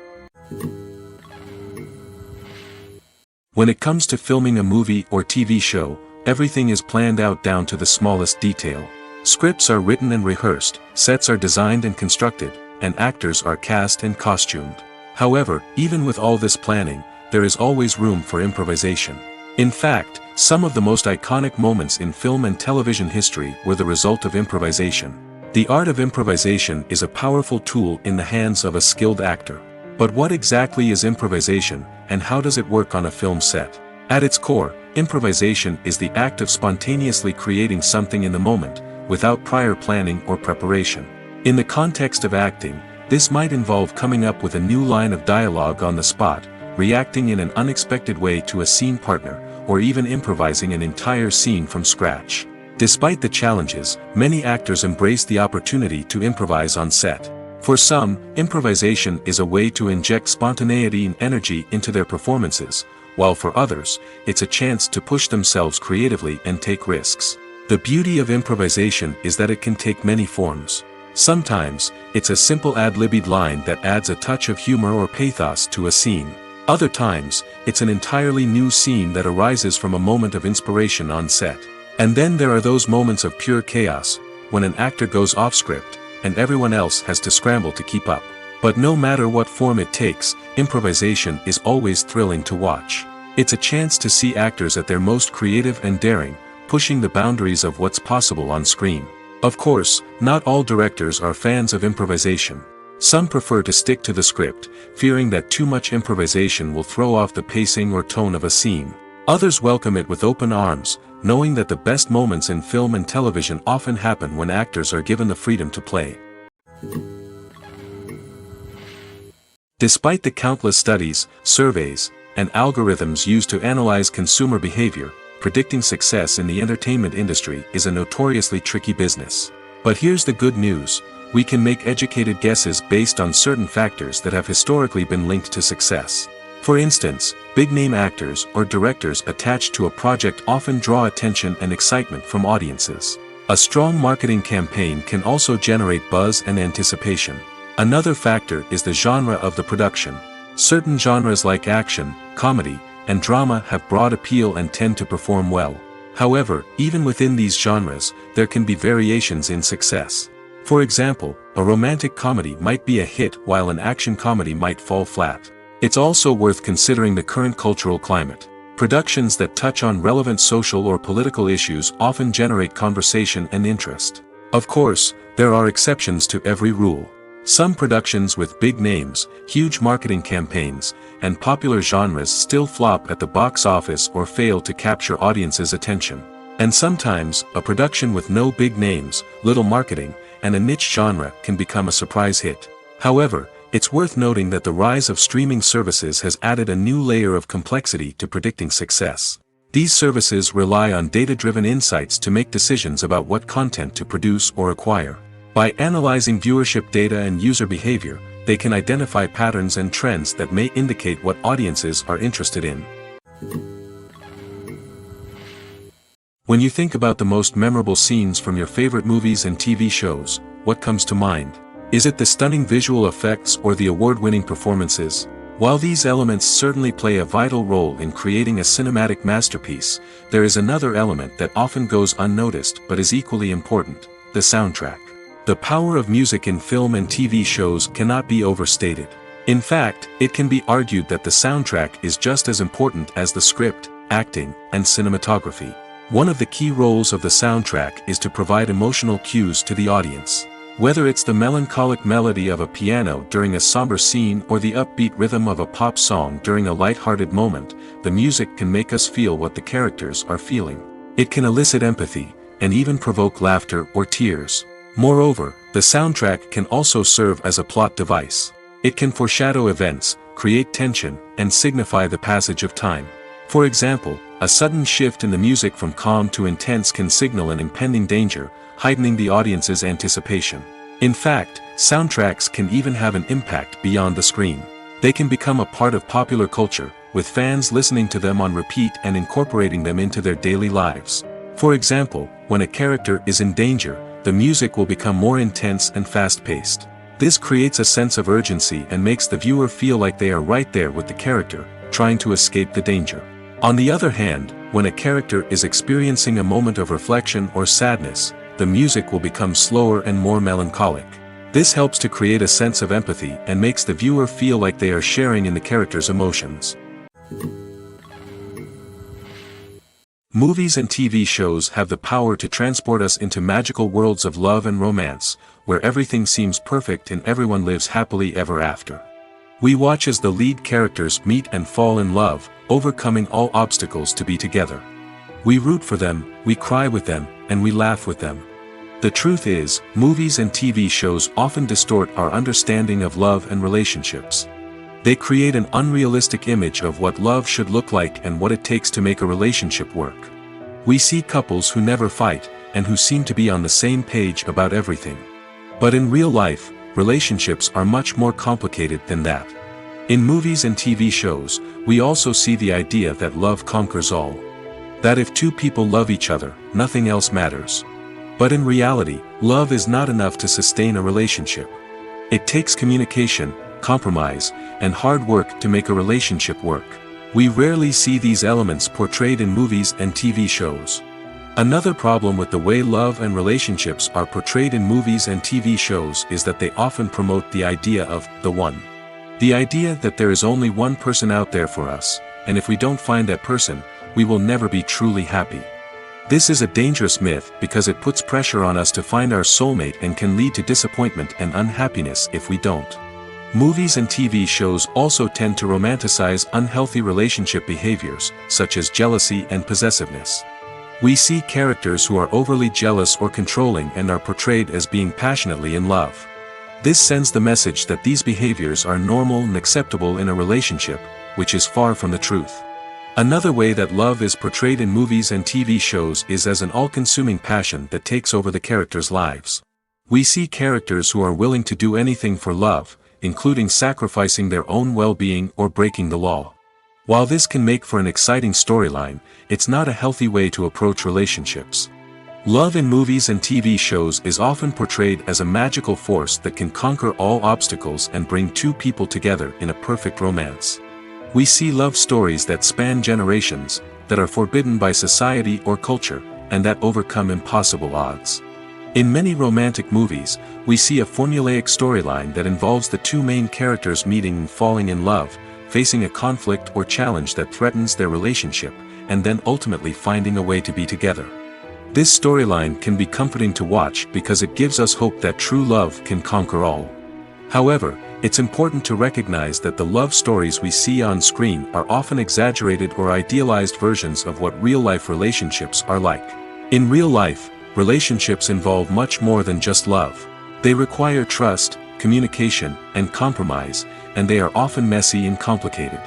When it comes to filming a movie or TV show, everything is planned out down to the smallest detail. Scripts are written and rehearsed, sets are designed and constructed, and actors are cast and costumed. However, even with all this planning, there is always room for improvisation. In fact, some of the most iconic moments in film and television history were the result of improvisation. The art of improvisation is a powerful tool in the hands of a skilled actor. But what exactly is improvisation, and how does it work on a film set? At its core, improvisation is the act of spontaneously creating something in the moment, without prior planning or preparation. In the context of acting, this might involve coming up with a new line of dialogue on the spot, reacting in an unexpected way to a scene partner, or even improvising an entire scene from scratch. Despite the challenges, many actors embrace the opportunity to improvise on set. For some, improvisation is a way to inject spontaneity and energy into their performances, while for others, it's a chance to push themselves creatively and take risks. The beauty of improvisation is that it can take many forms. Sometimes, it's a simple ad-libbed line that adds a touch of humor or pathos to a scene. Other times, it's an entirely new scene that arises from a moment of inspiration on set. And then there are those moments of pure chaos, when an actor goes off script, and everyone else has to scramble to keep up. But no matter what form it takes, improvisation is always thrilling to watch. It's a chance to see actors at their most creative and daring, pushing the boundaries of what's possible on screen. Of course, not all directors are fans of improvisation. Some prefer to stick to the script, fearing that too much improvisation will throw off the pacing or tone of a scene. Others welcome it with open arms, knowing that the best moments in film and television often happen when actors are given the freedom to play. Despite the countless studies, surveys, and algorithms used to analyze consumer behavior, predicting success in the entertainment industry is a notoriously tricky business. But here's the good news: we can make educated guesses based on certain factors that have historically been linked to success. For instance, big-name actors or directors attached to a project often draw attention and excitement from audiences. A strong marketing campaign can also generate buzz and anticipation. Another factor is the genre of the production. Certain genres like action, comedy, and drama have broad appeal and tend to perform well. However, even within these genres, there can be variations in success. For example, a romantic comedy might be a hit while an action comedy might fall flat. It's also worth considering the current cultural climate. Productions that touch on relevant social or political issues often generate conversation and interest. Of course, there are exceptions to every rule. Some productions with big names, huge marketing campaigns, and popular genres still flop at the box office or fail to capture audiences' attention. And sometimes, a production with no big names, little marketing, and a niche genre can become a surprise hit. However, it's worth noting that the rise of streaming services has added a new layer of complexity to predicting success. These services rely on data-driven insights to make decisions about what content to produce or acquire. By analyzing viewership data and user behavior, they can identify patterns and trends that may indicate what audiences are interested in. When you think about the most memorable scenes from your favorite movies and TV shows, what comes to mind? Is it the stunning visual effects or the award-winning performances? While these elements certainly play a vital role in creating a cinematic masterpiece, there is another element that often goes unnoticed but is equally important: the soundtrack. The power of music in film and TV shows cannot be overstated. In fact, it can be argued that the soundtrack is just as important as the script, acting, and cinematography. One of the key roles of the soundtrack is to provide emotional cues to the audience. Whether it's the melancholic melody of a piano during a somber scene or the upbeat rhythm of a pop song during a light-hearted moment, the music can make us feel what the characters are feeling. It can elicit empathy, and even provoke laughter or tears. Moreover, the soundtrack can also serve as a plot device. It can foreshadow events, create tension, and signify the passage of time. For example, a sudden shift in the music from calm to intense can signal an impending danger, heightening the audience's anticipation. In fact, soundtracks can even have an impact beyond the screen. They can become a part of popular culture, with fans listening to them on repeat and incorporating them into their daily lives. For example, when a character is in danger, the music will become more intense and fast-paced. This creates a sense of urgency and makes the viewer feel like they are right there with the character, trying to escape the danger. On the other hand, when a character is experiencing a moment of reflection or sadness, the music will become slower and more melancholic. This helps to create a sense of empathy and makes the viewer feel like they are sharing in the character's emotions. Movies and TV shows have the power to transport us into magical worlds of love and romance, where everything seems perfect and everyone lives happily ever after. We watch as the lead characters meet and fall in love, overcoming all obstacles to be together. We root for them, we cry with them, and we laugh with them. The truth is, movies and TV shows often distort our understanding of love and relationships. They create an unrealistic image of what love should look like and what it takes to make a relationship work. We see couples who never fight, and who seem to be on the same page about everything. But in real life, relationships are much more complicated than that. In movies and TV shows, we also see the idea that love conquers all. That if two people love each other, nothing else matters. But in reality, love is not enough to sustain a relationship. It takes communication, compromise, and hard work to make a relationship work. We rarely see these elements portrayed in movies and TV shows. Another problem with the way love and relationships are portrayed in movies and TV shows is that they often promote the idea of the one. The idea that there is only one person out there for us, and if we don't find that person, we will never be truly happy. This is a dangerous myth because it puts pressure on us to find our soulmate and can lead to disappointment and unhappiness if we don't. Movies and TV shows also tend to romanticize unhealthy relationship behaviors, such as jealousy and possessiveness. We see characters who are overly jealous or controlling and are portrayed as being passionately in love. This sends the message that these behaviors are normal and acceptable in a relationship, which is far from the truth. Another way that love is portrayed in movies and TV shows is as an all-consuming passion that takes over the characters' lives. We see characters who are willing to do anything for love, including sacrificing their own well-being or breaking the law. While this can make for an exciting storyline, it's not a healthy way to approach relationships. Love in movies and TV shows is often portrayed as a magical force that can conquer all obstacles and bring two people together in a perfect romance. We see love stories that span generations, that are forbidden by society or culture, and that overcome impossible odds. In many romantic movies, we see a formulaic storyline that involves the two main characters meeting and falling in love, facing a conflict or challenge that threatens their relationship, and then ultimately finding a way to be together. This storyline can be comforting to watch because it gives us hope that true love can conquer all. However, it's important to recognize that the love stories we see on screen are often exaggerated or idealized versions of what real-life relationships are like. In real life, relationships involve much more than just love. They require trust, communication, and compromise, and they are often messy and complicated.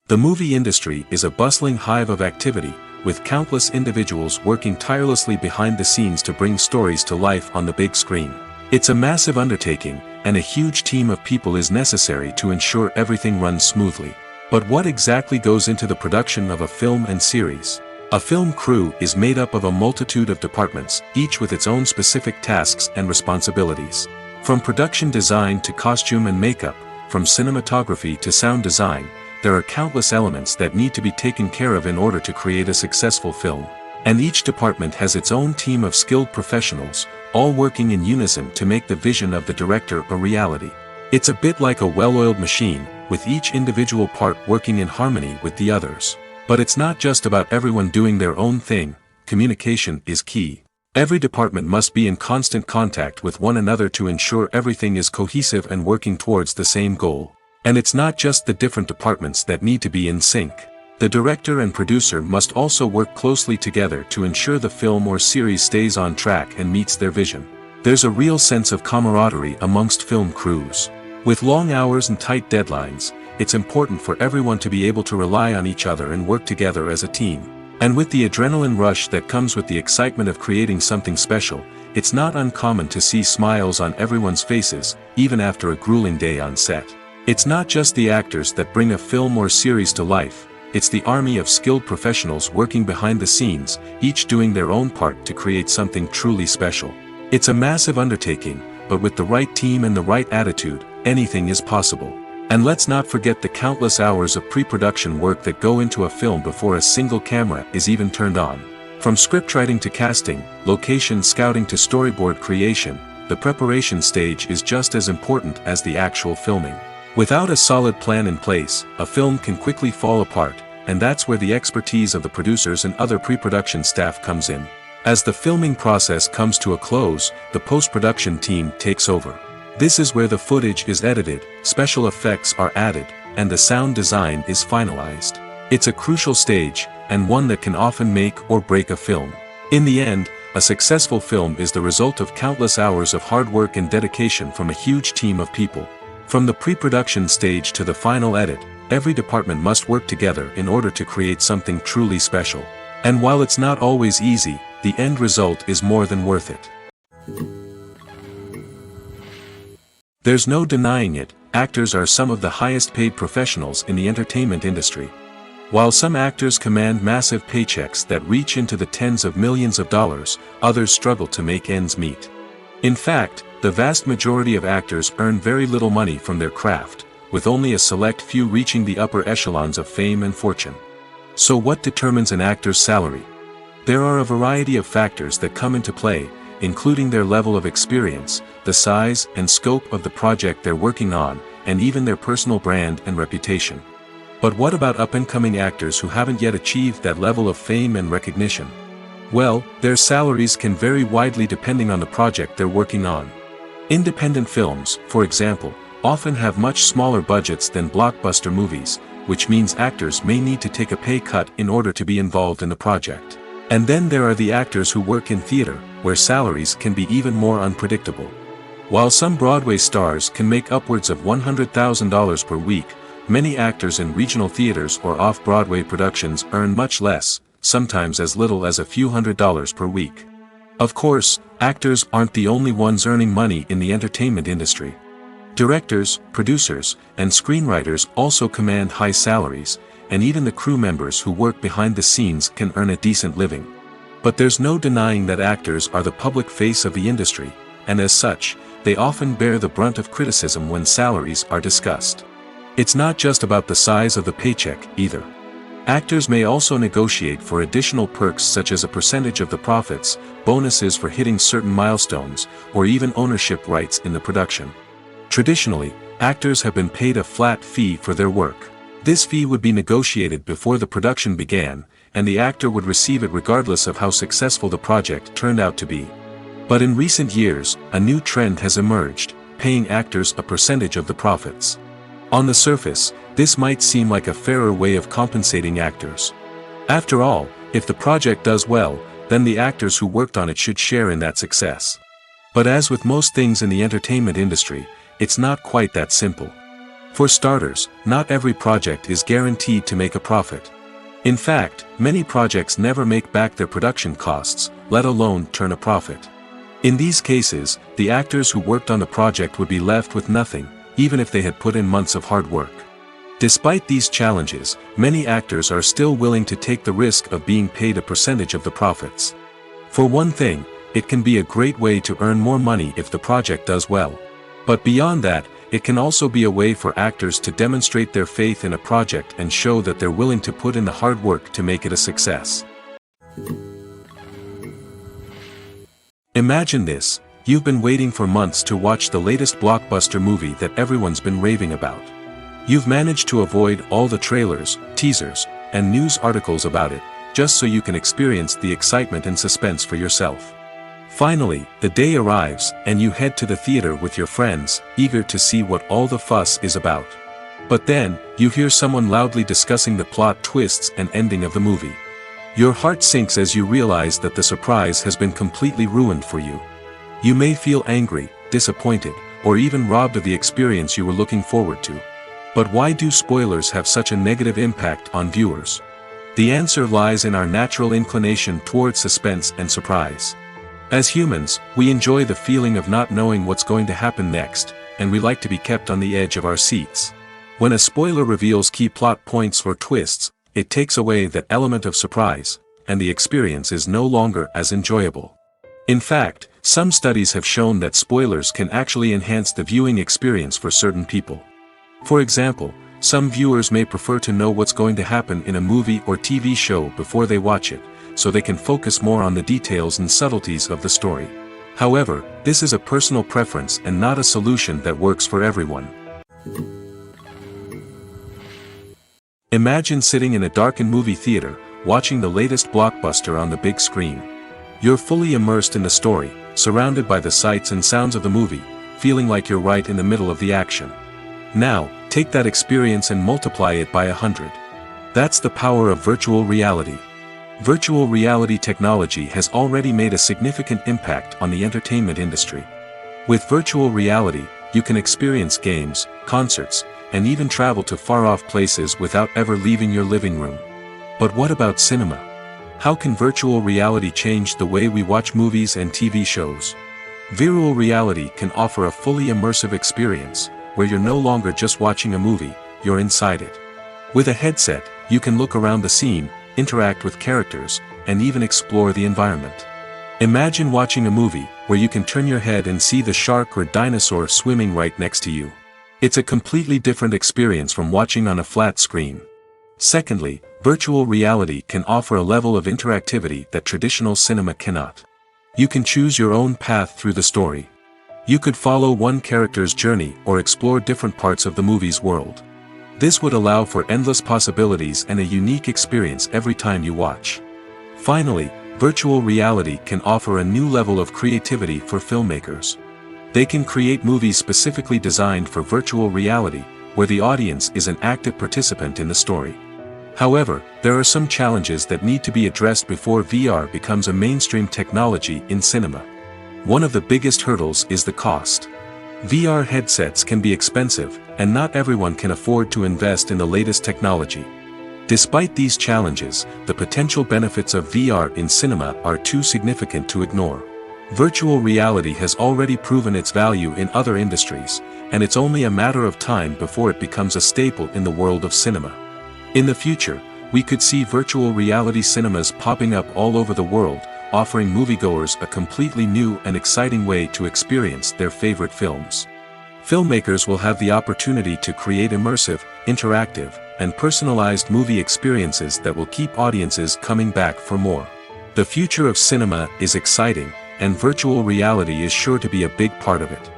The movie industry is a bustling hive of activity, with countless individuals working tirelessly behind the scenes to bring stories to life on the big screen. It's a massive undertaking, and a huge team of people is necessary to ensure everything runs smoothly. But what exactly goes into the production of a film and series? A film crew is made up of a multitude of departments, each with its own specific tasks and responsibilities. From production design to costume and makeup, from cinematography to sound design, there are countless elements that need to be taken care of in order to create a successful film. And each department has its own team of skilled professionals, all working in unison to make the vision of the director a reality. It's a bit like a well-oiled machine, with each individual part working in harmony with the others. But it's not just about everyone doing their own thing. Communication is key. Every department must be in constant contact with one another to ensure everything is cohesive and working towards the same goal. And it's not just the different departments that need to be in sync. The director and producer must also work closely together to ensure the film or series stays on track and meets their vision. There's a real sense of camaraderie amongst film crews. With long hours and tight deadlines, it's important for everyone to be able to rely on each other and work together as a team. And with the adrenaline rush that comes with the excitement of creating something special, it's not uncommon to see smiles on everyone's faces, even after a grueling day on set. It's not just the actors that bring a film or series to life, it's the army of skilled professionals working behind the scenes, each doing their own part to create something truly special. It's a massive undertaking, but with the right team and the right attitude, anything is possible. And let's not forget the countless hours of pre-production work that go into a film before a single camera is even turned on. From scriptwriting to casting, location scouting to storyboard creation, the preparation stage is just as important as the actual filming. Without a solid plan in place, a film can quickly fall apart, and that's where the expertise of the producers and other pre-production staff comes in. As the filming process comes to a close, the post-production team takes over. This is where the footage is edited, special effects are added, and the sound design is finalized. It's a crucial stage, and one that can often make or break a film. In the end, a successful film is the result of countless hours of hard work and dedication from a huge team of people. From the pre-production stage to the final edit, every department must work together in order to create something truly special. And while it's not always easy, the end result is more than worth it. There's no denying it, actors are some of the highest paid professionals in the entertainment industry. While some actors command massive paychecks that reach into the tens of millions of dollars, others struggle to make ends meet. In fact, the vast majority of actors earn very little money from their craft, with only a select few reaching the upper echelons of fame and fortune. So what determines an actor's salary? There are a variety of factors that come into play, including their level of experience, the size and scope of the project they're working on, and even their personal brand and reputation. But what about up-and-coming actors who haven't yet achieved that level of fame and recognition? Well, their salaries can vary widely depending on the project they're working on. Independent films, for example, often have much smaller budgets than blockbuster movies, which means actors may need to take a pay cut in order to be involved in the project. And then there are the actors who work in theater, where salaries can be even more unpredictable. While some Broadway stars can make upwards of $100,000 per week, many actors in regional theaters or off-Broadway productions earn much less, sometimes as little as a few $100s per week. Of course, actors aren't the only ones earning money in the entertainment industry. Directors, producers, and screenwriters also command high salaries, and even the crew members who work behind the scenes can earn a decent living. But there's no denying that actors are the public face of the industry, and as such, they often bear the brunt of criticism when salaries are discussed. It's not just about the size of the paycheck, either. Actors may also negotiate for additional perks such as a percentage of the profits, bonuses for hitting certain milestones, or even ownership rights in the production. Traditionally, actors have been paid a flat fee for their work. This fee would be negotiated before the production began, and the actor would receive it regardless of how successful the project turned out to be. But in recent years, a new trend has emerged, paying actors a percentage of the profits. On the surface, this might seem like a fairer way of compensating actors. After all, if the project does well, then the actors who worked on it should share in that success. But as with most things in the entertainment industry, it's not quite that simple. For starters, not every project is guaranteed to make a profit. In fact, many projects never make back their production costs, let alone turn a profit. In these cases, the actors who worked on the project would be left with nothing, even if they had put in months of hard work. Despite these challenges, many actors are still willing to take the risk of being paid a percentage of the profits. For one thing, it can be a great way to earn more money if the project does well. But beyond that, it can also be a way for actors to demonstrate their faith in a project and show that they're willing to put in the hard work to make it a success. Imagine this: you've been waiting for months to watch the latest blockbuster movie that everyone's been raving about. You've managed to avoid all the trailers, teasers, and news articles about it, just so you can experience the excitement and suspense for yourself. Finally, the day arrives, and you head to the theater with your friends, eager to see what all the fuss is about. But then, you hear someone loudly discussing the plot twists and ending of the movie. Your heart sinks as you realize that the surprise has been completely ruined for you. You may feel angry, disappointed, or even robbed of the experience you were looking forward to. But why do spoilers have such a negative impact on viewers? The answer lies in our natural inclination towards suspense and surprise. As humans, we enjoy the feeling of not knowing what's going to happen next, and we like to be kept on the edge of our seats. When a spoiler reveals key plot points or twists, it takes away that element of surprise, and the experience is no longer as enjoyable. In fact, some studies have shown that spoilers can actually enhance the viewing experience for certain people. For example, some viewers may prefer to know what's going to happen in a movie or TV show before they watch it, so they can focus more on the details and subtleties of the story. However, this is a personal preference and not a solution that works for everyone. Imagine sitting in a darkened movie theater, watching the latest blockbuster on the big screen. You're fully immersed in the story, surrounded by the sights and sounds of the movie, feeling like you're right in the middle of the action. Now, take that experience and multiply it by 100. That's the power of virtual reality. Virtual reality technology has already made a significant impact on the entertainment industry. With virtual reality, you can experience games, concerts, and even travel to far-off places without ever leaving your living room. But what about cinema? How can virtual reality change the way we watch movies and TV shows? Virtual reality can offer a fully immersive experience, where you're no longer just watching a movie, you're inside it. With a headset, you can look around the scene, interact with characters, and even explore the environment. Imagine watching a movie where you can turn your head and see the shark or dinosaur swimming right next to you. It's a completely different experience from watching on a flat screen. Secondly, virtual reality can offer a level of interactivity that traditional cinema cannot. You can choose your own path through the story. You could follow one character's journey or explore different parts of the movie's world. This would allow for endless possibilities and a unique experience every time you watch. Finally, virtual reality can offer a new level of creativity for filmmakers. They can create movies specifically designed for virtual reality, where the audience is an active participant in the story. However, there are some challenges that need to be addressed before VR becomes a mainstream technology in cinema. One of the biggest hurdles is the cost. VR headsets can be expensive, and not everyone can afford to invest in the latest technology. Despite these challenges, the potential benefits of VR in cinema are too significant to ignore. Virtual reality has already proven its value in other industries, and it's only a matter of time before it becomes a staple in the world of cinema. In the future, we could see virtual reality cinemas popping up all over the world, offering moviegoers a completely new and exciting way to experience their favorite films. Filmmakers will have the opportunity to create immersive, interactive, and personalized movie experiences that will keep audiences coming back for more. The future of cinema is exciting, and virtual reality is sure to be a big part of it.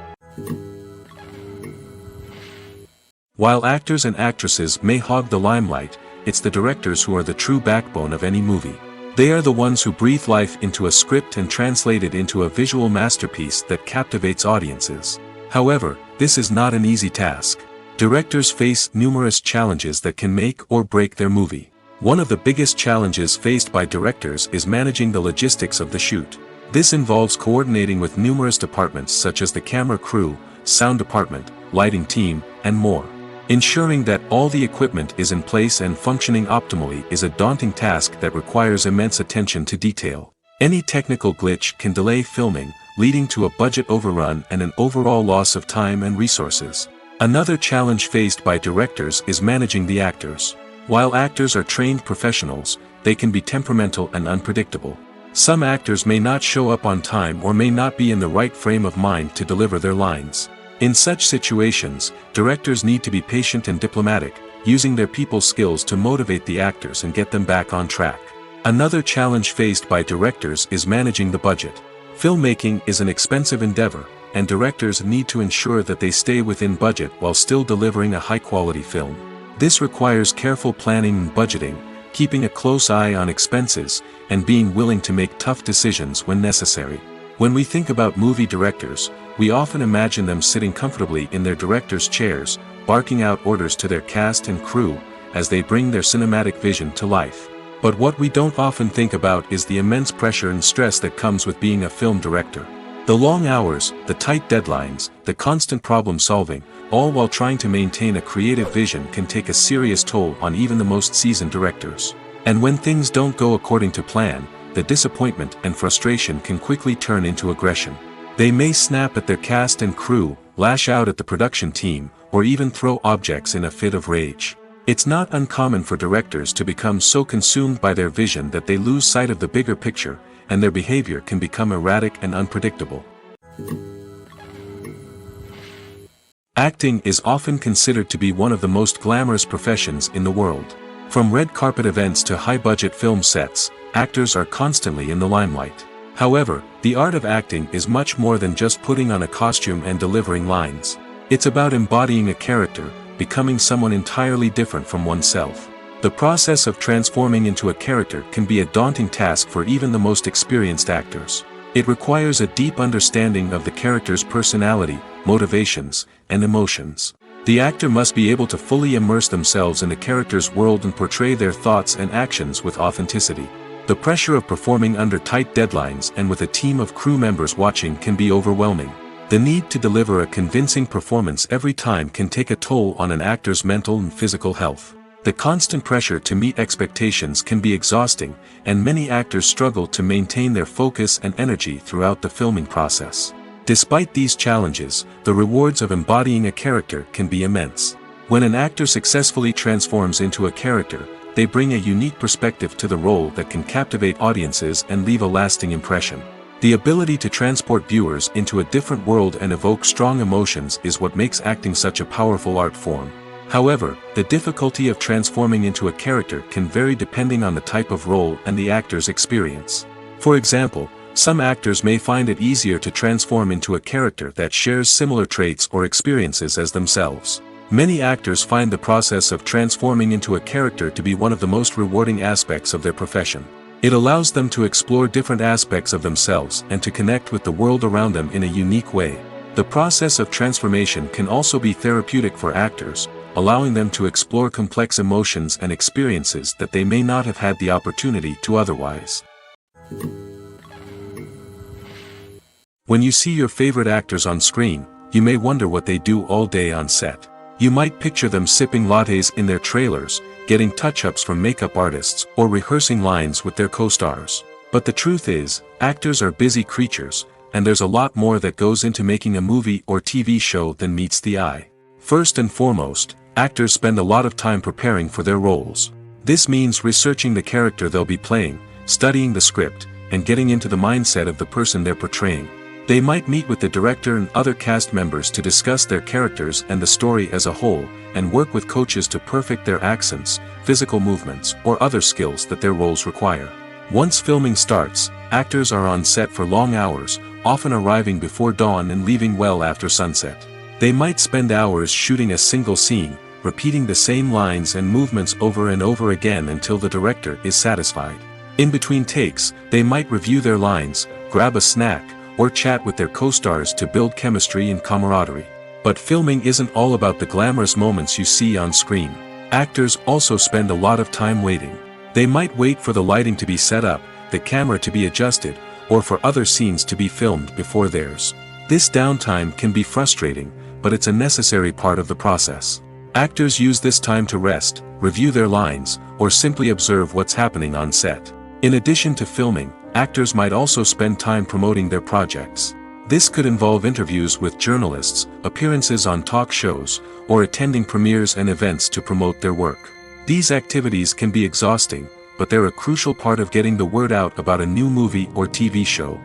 While actors and actresses may hog the limelight, it's the directors who are the true backbone of any movie. They are the ones who breathe life into a script and translate it into a visual masterpiece that captivates audiences. However, this is not an easy task. Directors face numerous challenges that can make or break their movie. One of the biggest challenges faced by directors is managing the logistics of the shoot. This involves coordinating with numerous departments such as the camera crew, sound department, lighting team, and more. Ensuring that all the equipment is in place and functioning optimally is a daunting task that requires immense attention to detail. Any technical glitch can delay filming, leading to a budget overrun and an overall loss of time and resources. Another challenge faced by directors is managing the actors. While actors are trained professionals, they can be temperamental and unpredictable. Some actors may not show up on time or may not be in the right frame of mind to deliver their lines. In such situations, directors need to be patient and diplomatic, using their people skills to motivate the actors and get them back on track. Another challenge faced by directors is managing the budget. Filmmaking is an expensive endeavor, and directors need to ensure that they stay within budget while still delivering a high-quality film. This requires careful planning and budgeting, keeping a close eye on expenses, and being willing to make tough decisions when necessary. When we think about movie directors, we often imagine them sitting comfortably in their director's chairs, barking out orders to their cast and crew, as they bring their cinematic vision to life. But what we don't often think about is the immense pressure and stress that comes with being a film director. The long hours, the tight deadlines, the constant problem solving, all while trying to maintain a creative vision can take a serious toll on even the most seasoned directors. And when things don't go according to plan, the disappointment and frustration can quickly turn into aggression. They may snap at their cast and crew, lash out at the production team, or even throw objects in a fit of rage. It's not uncommon for directors to become so consumed by their vision that they lose sight of the bigger picture, and their behavior can become erratic and unpredictable. Acting is often considered to be one of the most glamorous professions in the world. From red carpet events to high-budget film sets, actors are constantly in the limelight. However, the art of acting is much more than just putting on a costume and delivering lines. It's about embodying a character, becoming someone entirely different from oneself. The process of transforming into a character can be a daunting task for even the most experienced actors. It requires a deep understanding of the character's personality, motivations, and emotions. The actor must be able to fully immerse themselves in the character's world and portray their thoughts and actions with authenticity. The pressure of performing under tight deadlines and with a team of crew members watching can be overwhelming. The need to deliver a convincing performance every time can take a toll on an actor's mental and physical health. The constant pressure to meet expectations can be exhausting, and many actors struggle to maintain their focus and energy throughout the filming process. Despite these challenges, the rewards of embodying a character can be immense. When an actor successfully transforms into a character, they bring a unique perspective to the role that can captivate audiences and leave a lasting impression. The ability to transport viewers into a different world and evoke strong emotions is what makes acting such a powerful art form. However, the difficulty of transforming into a character can vary depending on the type of role and the actor's experience. For example, some actors may find it easier to transform into a character that shares similar traits or experiences as themselves. Many actors find the process of transforming into a character to be one of the most rewarding aspects of their profession. It allows them to explore different aspects of themselves and to connect with the world around them in a unique way. The process of transformation can also be therapeutic for actors, allowing them to explore complex emotions and experiences that they may not have had the opportunity to otherwise. When you see your favorite actors on screen, you may wonder what they do all day on set. You might picture them sipping lattes in their trailers, getting touch-ups from makeup artists, or rehearsing lines with their co-stars. But the truth is, actors are busy creatures, and there's a lot more that goes into making a movie or TV show than meets the eye. First and foremost, actors spend a lot of time preparing for their roles. This means researching the character they'll be playing, studying the script, and getting into the mindset of the person they're portraying. They might meet with the director and other cast members to discuss their characters and the story as a whole, and work with coaches to perfect their accents, physical movements, or other skills that their roles require. Once filming starts, actors are on set for long hours, often arriving before dawn and leaving well after sunset. They might spend hours shooting a single scene, repeating the same lines and movements over and over again until the director is satisfied. In between takes, they might review their lines, grab a snack, or chat with their co-stars to build chemistry and camaraderie. But filming isn't all about the glamorous moments you see on screen. Actors also spend a lot of time waiting. They might wait for the lighting to be set up, the camera to be adjusted, or for other scenes to be filmed before theirs. This downtime can be frustrating, but it's a necessary part of the process. Actors use this time to rest, review their lines, or simply observe what's happening on set. In addition to filming, actors might also spend time promoting their projects. This could involve interviews with journalists, appearances on talk shows, or attending premieres and events to promote their work. These activities can be exhausting, but they're a crucial part of getting the word out about a new movie or TV show.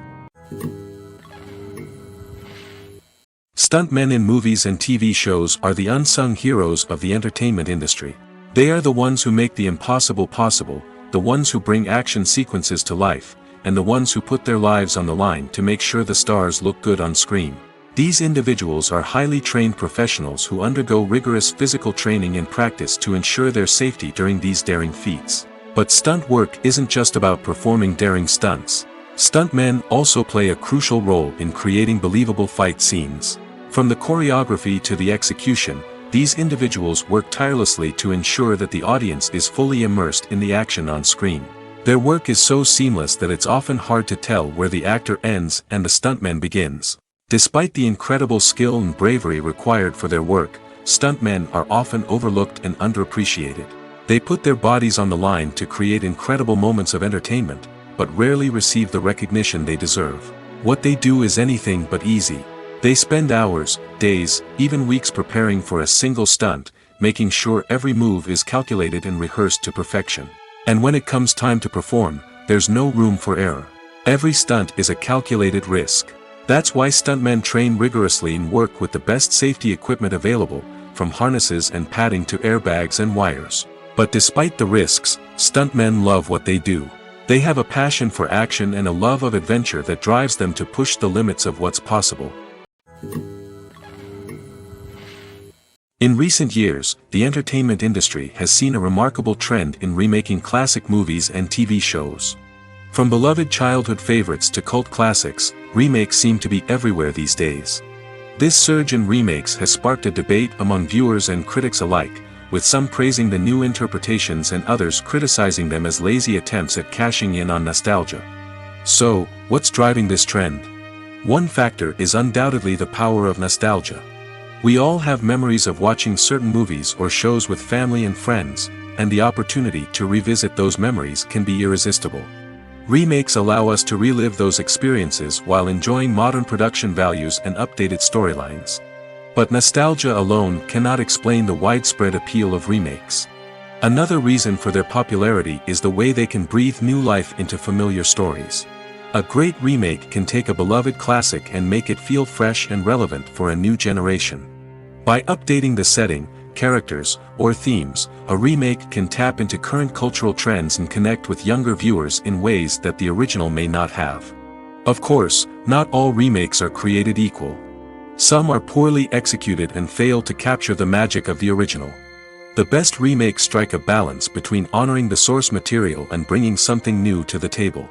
Stuntmen in movies and TV shows are the unsung heroes of the entertainment industry. They are the ones who make the impossible possible, the ones who bring action sequences to life, and the ones who put their lives on the line to make sure the stars look good on screen. These individuals are highly trained professionals who undergo rigorous physical training and practice to ensure their safety during these daring feats. But stunt work isn't just about performing daring stunts. Stuntmen also play a crucial role in creating believable fight scenes. From the choreography to the execution, these individuals work tirelessly to ensure that the audience is fully immersed in the action on screen. Their work is so seamless that it's often hard to tell where the actor ends and the stuntman begins. Despite the incredible skill and bravery required for their work, stuntmen are often overlooked and underappreciated. They put their bodies on the line to create incredible moments of entertainment, but rarely receive the recognition they deserve. What they do is anything but easy. They spend hours, days, even weeks preparing for a single stunt, making sure every move is calculated and rehearsed to perfection. And when it comes time to perform, there's no room for error. Every stunt is a calculated risk. That's why stuntmen train rigorously and work with the best safety equipment available, from harnesses and padding to airbags and wires. But despite the risks, stuntmen love what they do. They have a passion for action and a love of adventure that drives them to push the limits of what's possible. In recent years, the entertainment industry has seen a remarkable trend in remaking classic movies and TV shows. From beloved childhood favorites to cult classics, remakes seem to be everywhere these days. This surge in remakes has sparked a debate among viewers and critics alike, with some praising the new interpretations and others criticizing them as lazy attempts at cashing in on nostalgia. So, what's driving this trend? One factor is undoubtedly the power of nostalgia. We all have memories of watching certain movies or shows with family and friends, and the opportunity to revisit those memories can be irresistible. Remakes allow us to relive those experiences while enjoying modern production values and updated storylines. But nostalgia alone cannot explain the widespread appeal of remakes. Another reason for their popularity is the way they can breathe new life into familiar stories. A great remake can take a beloved classic and make it feel fresh and relevant for a new generation. By updating the setting, characters, or themes, a remake can tap into current cultural trends and connect with younger viewers in ways that the original may not have. Of course, not all remakes are created equal. Some are poorly executed and fail to capture the magic of the original. The best remakes strike a balance between honoring the source material and bringing something new to the table.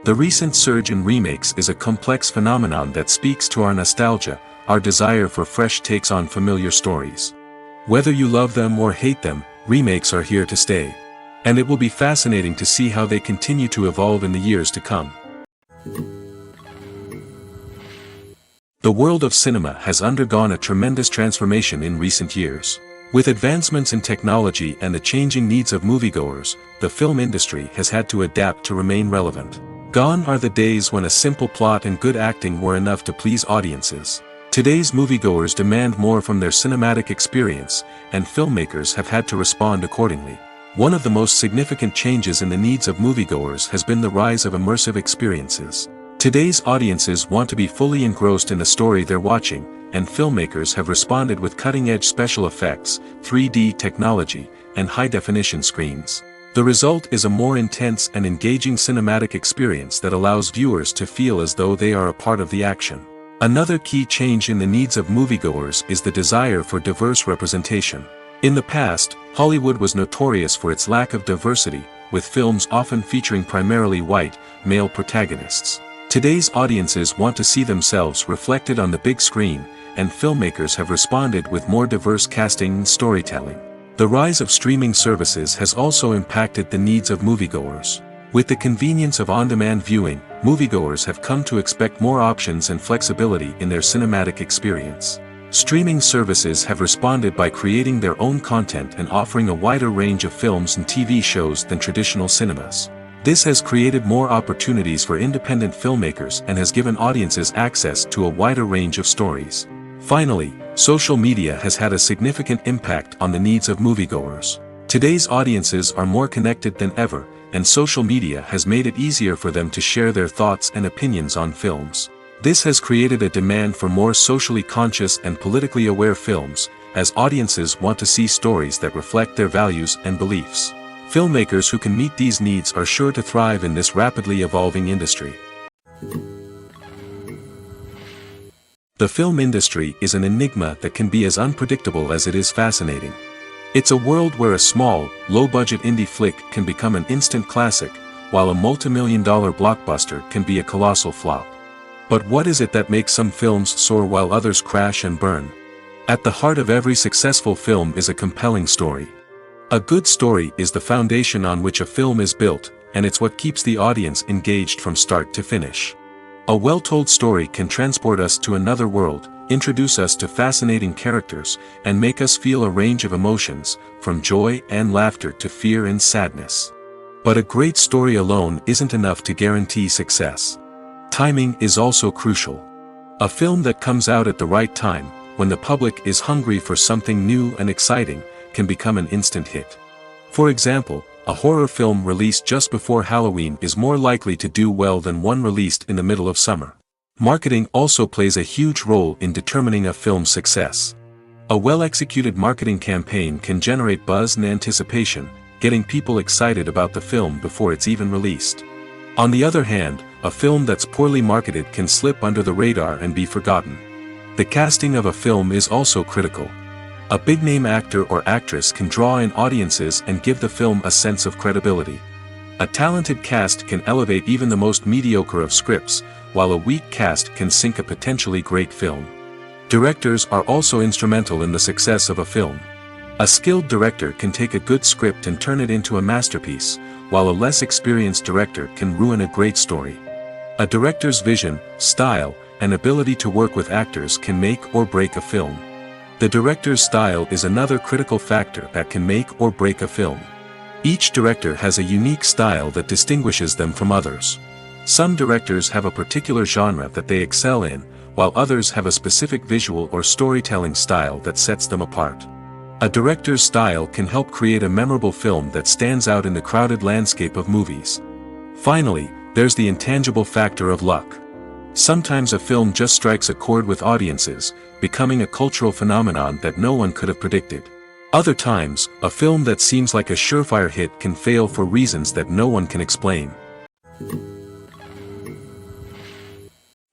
The recent surge in remakes is a complex phenomenon that speaks to our nostalgia, our desire for fresh takes on familiar stories. Whether you love them or hate them, remakes are here to stay. And it will be fascinating to see how they continue to evolve in the years to come. The world of cinema has undergone a tremendous transformation in recent years. With advancements in technology and the changing needs of moviegoers, the film industry has had to adapt to remain relevant. Gone are the days when a simple plot and good acting were enough to please audiences. Today's moviegoers demand more from their cinematic experience, and filmmakers have had to respond accordingly. One of the most significant changes in the needs of moviegoers has been the rise of immersive experiences. Today's audiences want to be fully engrossed in the story they're watching, and filmmakers have responded with cutting-edge special effects, 3D technology, and high-definition screens. The result is a more intense and engaging cinematic experience that allows viewers to feel as though they are a part of the action. Another key change in the needs of moviegoers is the desire for diverse representation. In the past, Hollywood was notorious for its lack of diversity, with films often featuring primarily white, male protagonists. Today's audiences want to see themselves reflected on the big screen, and filmmakers have responded with more diverse casting and storytelling. The rise of streaming services has also impacted the needs of moviegoers. With the convenience of on-demand viewing, moviegoers have come to expect more options and flexibility in their cinematic experience. Streaming services have responded by creating their own content and offering a wider range of films and TV shows than traditional cinemas. This has created more opportunities for independent filmmakers and has given audiences access to a wider range of stories. Finally, social media has had a significant impact on the needs of moviegoers. Today's audiences are more connected than ever, and social media has made it easier for them to share their thoughts and opinions on films. This has created a demand for more socially conscious and politically aware films, as audiences want to see stories that reflect their values and beliefs. Filmmakers who can meet these needs are sure to thrive in this rapidly evolving industry. The film industry is an enigma that can be as unpredictable as it is fascinating. It's a world where a small, low-budget indie flick can become an instant classic, while a multi-million-dollar blockbuster can be a colossal flop. But what is it that makes some films soar while others crash and burn? At the heart of every successful film is a compelling story. A good story is the foundation on which a film is built, and it's what keeps the audience engaged from start to finish. A well-told story can transport us to another world, introduce us to fascinating characters, and make us feel a range of emotions, from joy and laughter to fear and sadness. But a great story alone isn't enough to guarantee success. Timing is also crucial. A film that comes out at the right time, when the public is hungry for something new and exciting, can become an instant hit. For example, a horror film released just before Halloween is more likely to do well than one released in the middle of summer. Marketing also plays a huge role in determining a film's success. A well-executed marketing campaign can generate buzz and anticipation, getting people excited about the film before it's even released. On the other hand, a film that's poorly marketed can slip under the radar and be forgotten. The casting of a film is also critical. A big-name actor or actress can draw in audiences and give the film a sense of credibility. A talented cast can elevate even the most mediocre of scripts, while a weak cast can sink a potentially great film. Directors are also instrumental in the success of a film. A skilled director can take a good script and turn it into a masterpiece, while a less experienced director can ruin a great story. A director's vision, style, and ability to work with actors can make or break a film. The director's style is another critical factor that can make or break a film. Each director has a unique style that distinguishes them from others. Some directors have a particular genre that they excel in, while others have a specific visual or storytelling style that sets them apart. A director's style can help create a memorable film that stands out in the crowded landscape of movies. Finally, there's the intangible factor of luck. Sometimes a film just strikes a chord with audiences, becoming a cultural phenomenon that no one could have predicted. Other times, a film that seems like a surefire hit can fail for reasons that no one can explain.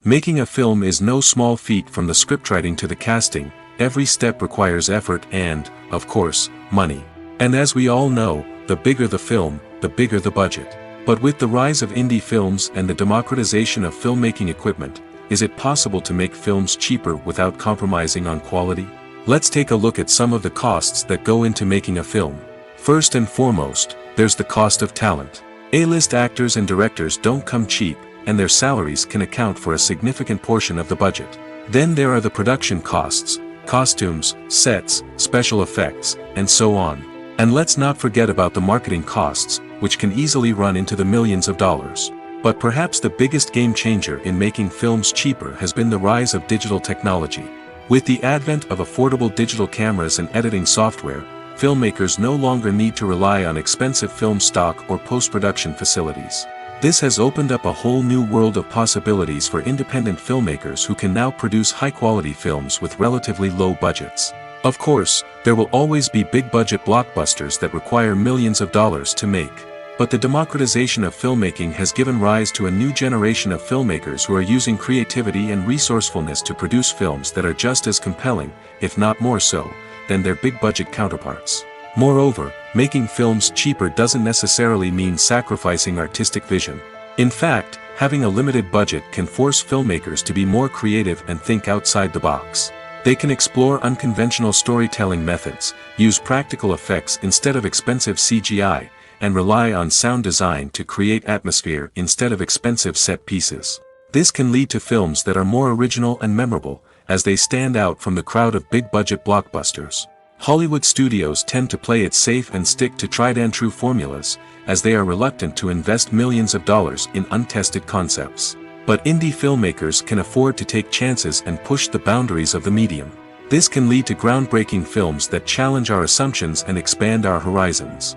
Making a film is no small feat. From the scriptwriting to the casting, every step requires effort and, of course, money. And as we all know, the bigger the film, the bigger the budget. But with the rise of indie films and the democratization of filmmaking equipment, is it possible to make films cheaper without compromising on quality? Let's take a look at some of the costs that go into making a film. First and foremost, there's the cost of talent. A-list actors and directors don't come cheap, and their salaries can account for a significant portion of the budget. Then there are the production costs, costumes, sets, special effects, and so on. And let's not forget about the marketing costs, which can easily run into the millions of dollars. But perhaps the biggest game changer in making films cheaper has been the rise of digital technology. With the advent of affordable digital cameras and editing software, filmmakers no longer need to rely on expensive film stock or post-production facilities. This has opened up a whole new world of possibilities for independent filmmakers who can now produce high-quality films with relatively low budgets. Of course, there will always be big-budget blockbusters that require millions of dollars to make. But the democratization of filmmaking has given rise to a new generation of filmmakers who are using creativity and resourcefulness to produce films that are just as compelling, if not more so, than their big-budget counterparts. Moreover, making films cheaper doesn't necessarily mean sacrificing artistic vision. In fact, having a limited budget can force filmmakers to be more creative and think outside the box. They can explore unconventional storytelling methods, use practical effects instead of expensive CGI, and rely on sound design to create atmosphere instead of expensive set pieces. This can lead to films that are more original and memorable, as they stand out from the crowd of big-budget blockbusters. Hollywood studios tend to play it safe and stick to tried-and-true formulas, as they are reluctant to invest millions of dollars in untested concepts. But indie filmmakers can afford to take chances and push the boundaries of the medium. This can lead to groundbreaking films that challenge our assumptions and expand our horizons.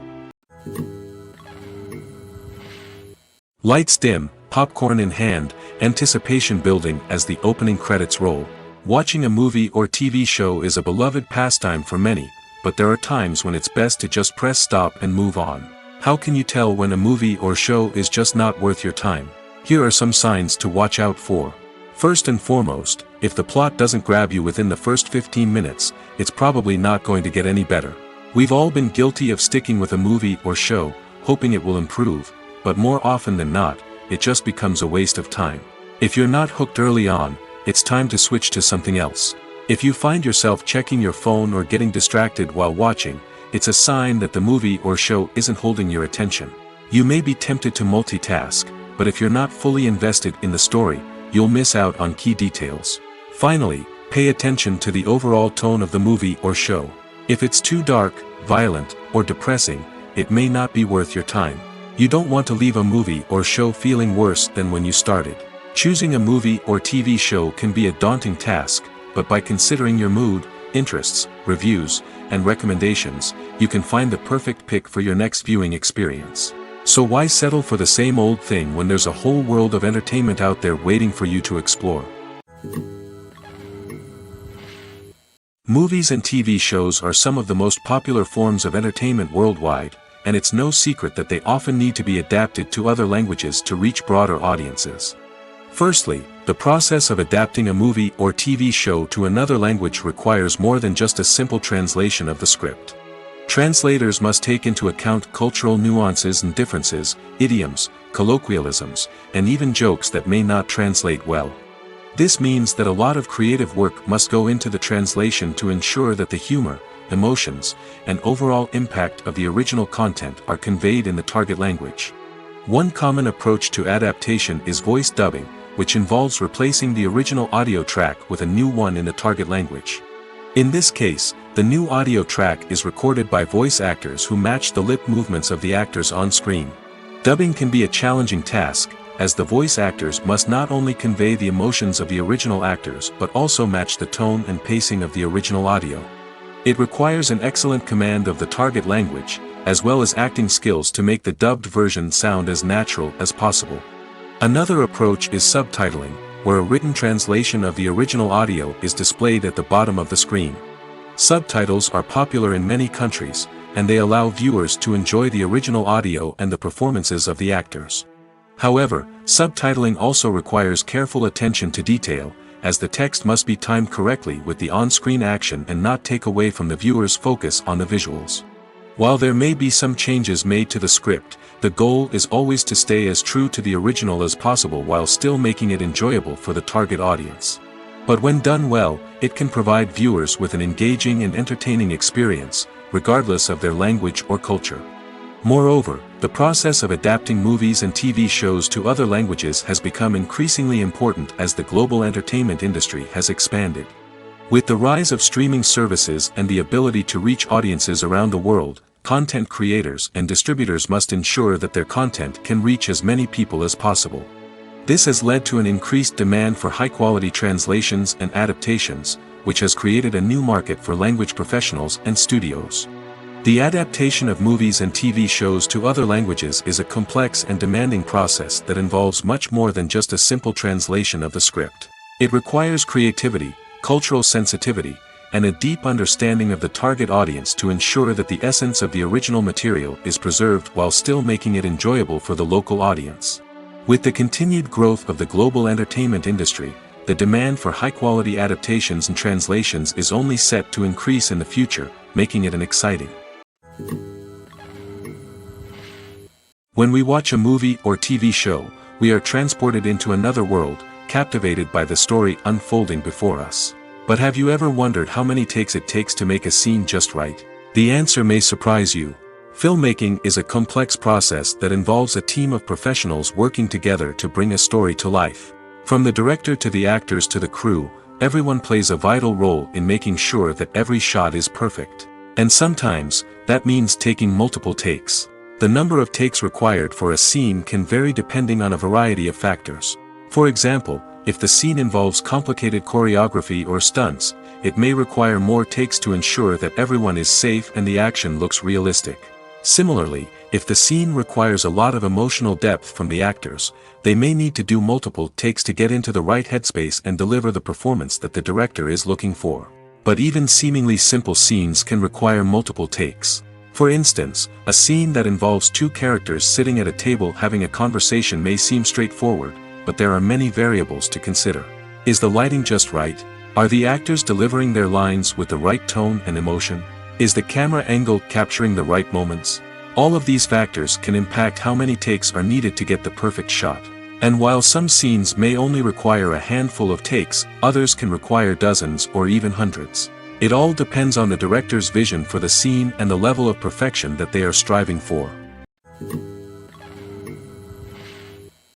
Lights dim, popcorn in hand, anticipation building as the opening credits roll. Watching a movie or TV show is a beloved pastime for many, but there are times when it's best to just press stop and move on. How can you tell when a movie or show is just not worth your time? Here are some signs to watch out for. First and foremost, if the plot doesn't grab you within the first 15 minutes, it's probably not going to get any better. We've all been guilty of sticking with a movie or show, hoping it will improve, but more often than not, it just becomes a waste of time. If you're not hooked early on, it's time to switch to something else. If you find yourself checking your phone or getting distracted while watching, it's a sign that the movie or show isn't holding your attention. You may be tempted to multitask, but if you're not fully invested in the story, you'll miss out on key details. Finally, pay attention to the overall tone of the movie or show. If it's too dark, violent, or depressing, it may not be worth your time. You don't want to leave a movie or show feeling worse than when you started. Choosing a movie or TV show can be a daunting task, but by considering your mood, interests, reviews, and recommendations, you can find the perfect pick for your next viewing experience. So why settle for the same old thing when there's a whole world of entertainment out there waiting for you to explore? Movies and TV shows are some of the most popular forms of entertainment worldwide, and it's no secret that they often need to be adapted to other languages to reach broader audiences. Firstly, the process of adapting a movie or TV show to another language requires more than just a simple translation of the script. Translators must take into account cultural nuances and differences, idioms, colloquialisms, and even jokes that may not translate well. This means that a lot of creative work must go into the translation to ensure that the humor, emotions, and overall impact of the original content are conveyed in the target language. One common approach to adaptation is voice dubbing, which involves replacing the original audio track with a new one in the target language. In this case, the new audio track is recorded by voice actors who match the lip movements of the actors on screen. Dubbing can be a challenging task, as the voice actors must not only convey the emotions of the original actors but also match the tone and pacing of the original audio. It requires an excellent command of the target language, as well as acting skills to make the dubbed version sound as natural as possible. Another approach is subtitling, where a written translation of the original audio is displayed at the bottom of the screen. Subtitles are popular in many countries, and they allow viewers to enjoy the original audio and the performances of the actors. However, subtitling also requires careful attention to detail, as the text must be timed correctly with the on-screen action and not take away from the viewer's focus on the visuals. While there may be some changes made to the script, the goal is always to stay as true to the original as possible while still making it enjoyable for the target audience. But when done well, it can provide viewers with an engaging and entertaining experience, regardless of their language or culture. Moreover, the process of adapting movies and TV shows to other languages has become increasingly important as the global entertainment industry has expanded. With the rise of streaming services and the ability to reach audiences around the world, content creators and distributors must ensure that their content can reach as many people as possible. This has led to an increased demand for high-quality translations and adaptations, which has created a new market for language professionals and studios. The adaptation of movies and TV shows to other languages is a complex and demanding process that involves much more than just a simple translation of the script. It requires creativity, cultural sensitivity, and a deep understanding of the target audience to ensure that the essence of the original material is preserved while still making it enjoyable for the local audience. With the continued growth of the global entertainment industry, the demand for high-quality adaptations and translations is only set to increase in the future, making it an exciting. When we watch a movie or TV show, we are transported into another world, captivated by the story unfolding before us. But have you ever wondered how many takes it takes to make a scene just right? The answer may surprise you. Filmmaking is a complex process that involves a team of professionals working together to bring a story to life. From the director to the actors to the crew, everyone plays a vital role in making sure that every shot is perfect. And sometimes, that means taking multiple takes. The number of takes required for a scene can vary depending on a variety of factors. For example, if the scene involves complicated choreography or stunts, it may require more takes to ensure that everyone is safe and the action looks realistic. Similarly, if the scene requires a lot of emotional depth from the actors, they may need to do multiple takes to get into the right headspace and deliver the performance that the director is looking for. But even seemingly simple scenes can require multiple takes. For instance, a scene that involves two characters sitting at a table having a conversation may seem straightforward, but there are many variables to consider. Is the lighting just right? Are the actors delivering their lines with the right tone and emotion? Is the camera angle capturing the right moments? All of these factors can impact how many takes are needed to get the perfect shot. And while some scenes may only require a handful of takes, others can require dozens or even hundreds. It all depends on the director's vision for the scene and the level of perfection that they are striving for.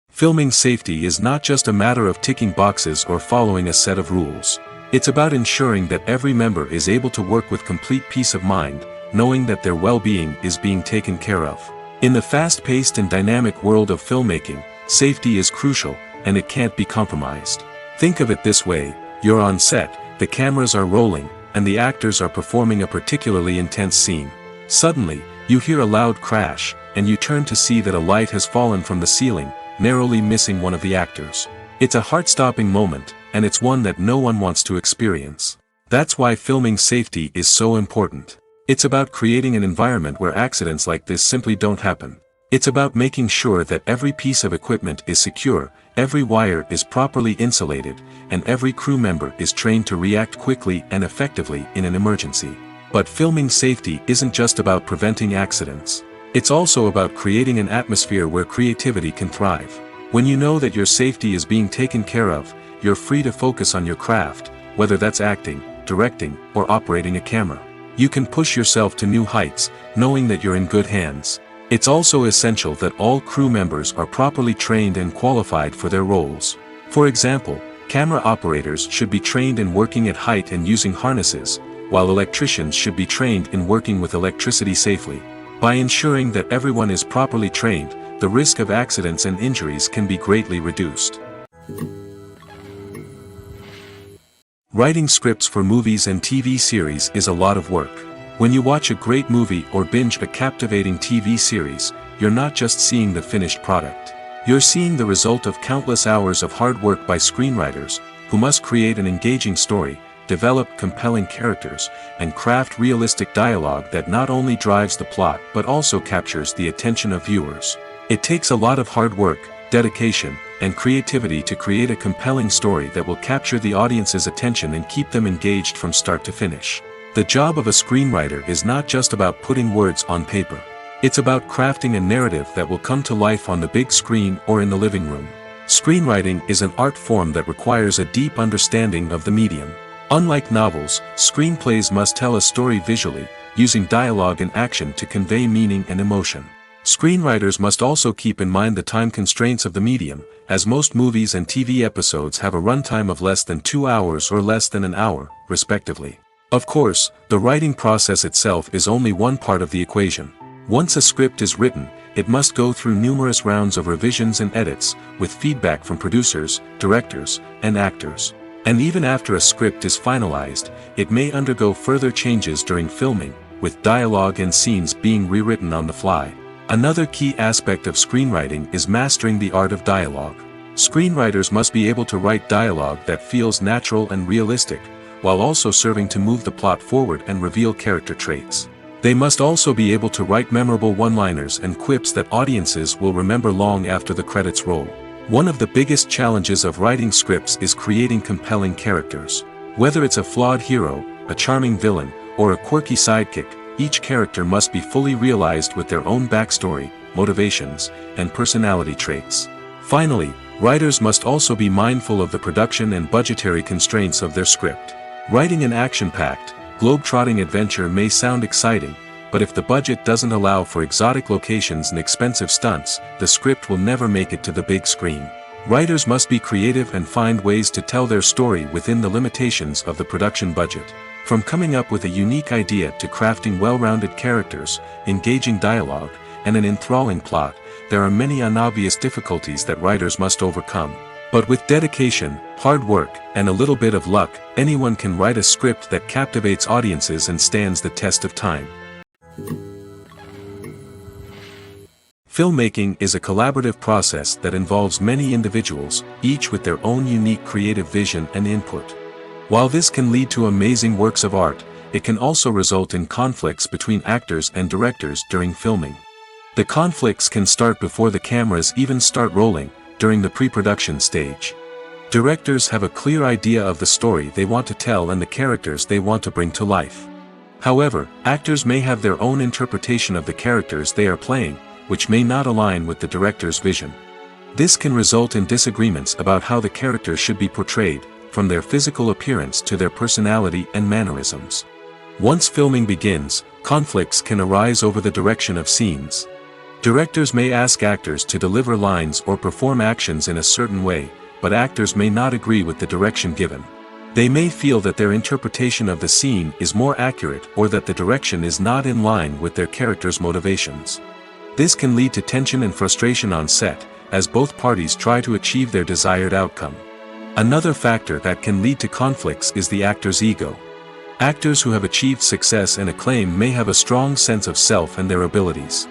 Filming safety is not just a matter of ticking boxes or following a set of rules. It's about ensuring that every member is able to work with complete peace of mind, knowing that their well-being is being taken care of. In the fast-paced and dynamic world of filmmaking, safety is crucial, and it can't be compromised. Think of it this way: you're on set, the cameras are rolling, and the actors are performing a particularly intense scene. Suddenly, you hear a loud crash, and you turn to see that a light has fallen from the ceiling, narrowly missing one of the actors. It's a heart-stopping moment, and it's one that no one wants to experience. That's why filming safety is so important. It's about creating an environment where accidents like this simply don't happen. It's about making sure that every piece of equipment is secure, every wire is properly insulated, and every crew member is trained to react quickly and effectively in an emergency. But filming safety isn't just about preventing accidents. It's also about creating an atmosphere where creativity can thrive. When you know that your safety is being taken care of, you're free to focus on your craft, whether that's acting, directing, or operating a camera. You can push yourself to new heights, knowing that you're in good hands. It's also essential that all crew members are properly trained and qualified for their roles. For example, camera operators should be trained in working at height and using harnesses, while electricians should be trained in working with electricity safely. By ensuring that everyone is properly trained, the risk of accidents and injuries can be greatly reduced. Writing scripts for movies and TV series is a lot of work. When you watch a great movie or binge a captivating TV series, you're not just seeing the finished product. You're seeing the result of countless hours of hard work by screenwriters, who must create an engaging story, develop compelling characters, and craft realistic dialogue that not only drives the plot but also captures the attention of viewers. It takes a lot of hard work, dedication, and creativity to create a compelling story that will capture the audience's attention and keep them engaged from start to finish. The job of a screenwriter is not just about putting words on paper. It's about crafting a narrative that will come to life on the big screen or in the living room. Screenwriting is an art form that requires a deep understanding of the medium. Unlike novels, screenplays must tell a story visually, using dialogue and action to convey meaning and emotion. Screenwriters must also keep in mind the time constraints of the medium, as most movies and TV episodes have a runtime of less than 2 hours or less than an hour, respectively. Of course, the writing process itself is only one part of the equation. Once a script is written, it must go through numerous rounds of revisions and edits, with feedback from producers, directors, and actors. And even after a script is finalized, it may undergo further changes during filming, with dialogue and scenes being rewritten on the fly. Another key aspect of screenwriting is mastering the art of dialogue. Screenwriters must be able to write dialogue that feels natural and realistic, while also serving to move the plot forward and reveal character traits. They must also be able to write memorable one-liners and quips that audiences will remember long after the credits roll. One of the biggest challenges of writing scripts is creating compelling characters. Whether it's a flawed hero, a charming villain, or a quirky sidekick, each character must be fully realized with their own backstory, motivations, and personality traits. Finally, writers must also be mindful of the production and budgetary constraints of their script. Writing an action-packed, globe-trotting adventure may sound exciting, but if the budget doesn't allow for exotic locations and expensive stunts, the script will never make it to the big screen. Writers must be creative and find ways to tell their story within the limitations of the production budget. From coming up with a unique idea to crafting well-rounded characters, engaging dialogue, and an enthralling plot, there are many unobvious difficulties that writers must overcome. But with dedication, hard work, and a little bit of luck, anyone can write a script that captivates audiences and stands the test of time. Filmmaking is a collaborative process that involves many individuals, each with their own unique creative vision and input. While this can lead to amazing works of art, it can also result in conflicts between actors and directors during filming. The conflicts can start before the cameras even start rolling, during the pre-production stage. Directors have a clear idea of the story they want to tell and the characters they want to bring to life. However, actors may have their own interpretation of the characters they are playing, which may not align with the director's vision. This can result in disagreements about how the characters should be portrayed, from their physical appearance to their personality and mannerisms. Once filming begins, conflicts can arise over the direction of scenes. Directors may ask actors to deliver lines or perform actions in a certain way, but actors may not agree with the direction given. They may feel that their interpretation of the scene is more accurate or that the direction is not in line with their character's motivations. This can lead to tension and frustration on set, as both parties try to achieve their desired outcome. Another factor that can lead to conflicts is the actor's ego. Actors who have achieved success and acclaim may have a strong sense of self and their abilities.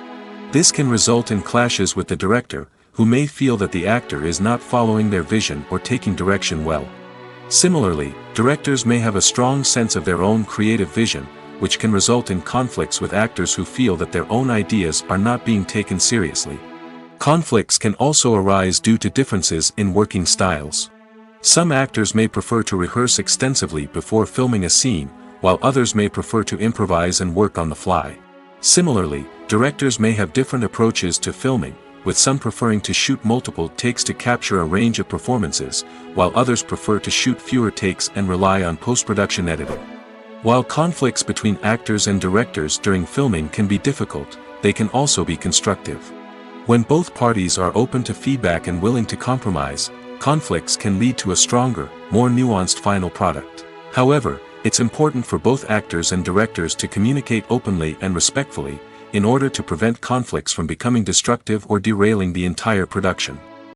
This can result in clashes with the director, who may feel that the actor is not following their vision or taking direction well. Similarly, directors may have a strong sense of their own creative vision, which can result in conflicts with actors who feel that their own ideas are not being taken seriously. Conflicts can also arise due to differences in working styles. Some actors may prefer to rehearse extensively before filming a scene, while others may prefer to improvise and work on the fly. Similarly, directors may have different approaches to filming, with some preferring to shoot multiple takes to capture a range of performances, while others prefer to shoot fewer takes and rely on post-production editing. While conflicts between actors and directors during filming can be difficult, they can also be constructive. When both parties are open to feedback and willing to compromise, conflicts can lead to a stronger, more nuanced final product. However, it's important for both actors and directors to communicate openly and respectfully, in order to prevent conflicts from becoming destructive or derailing the entire production.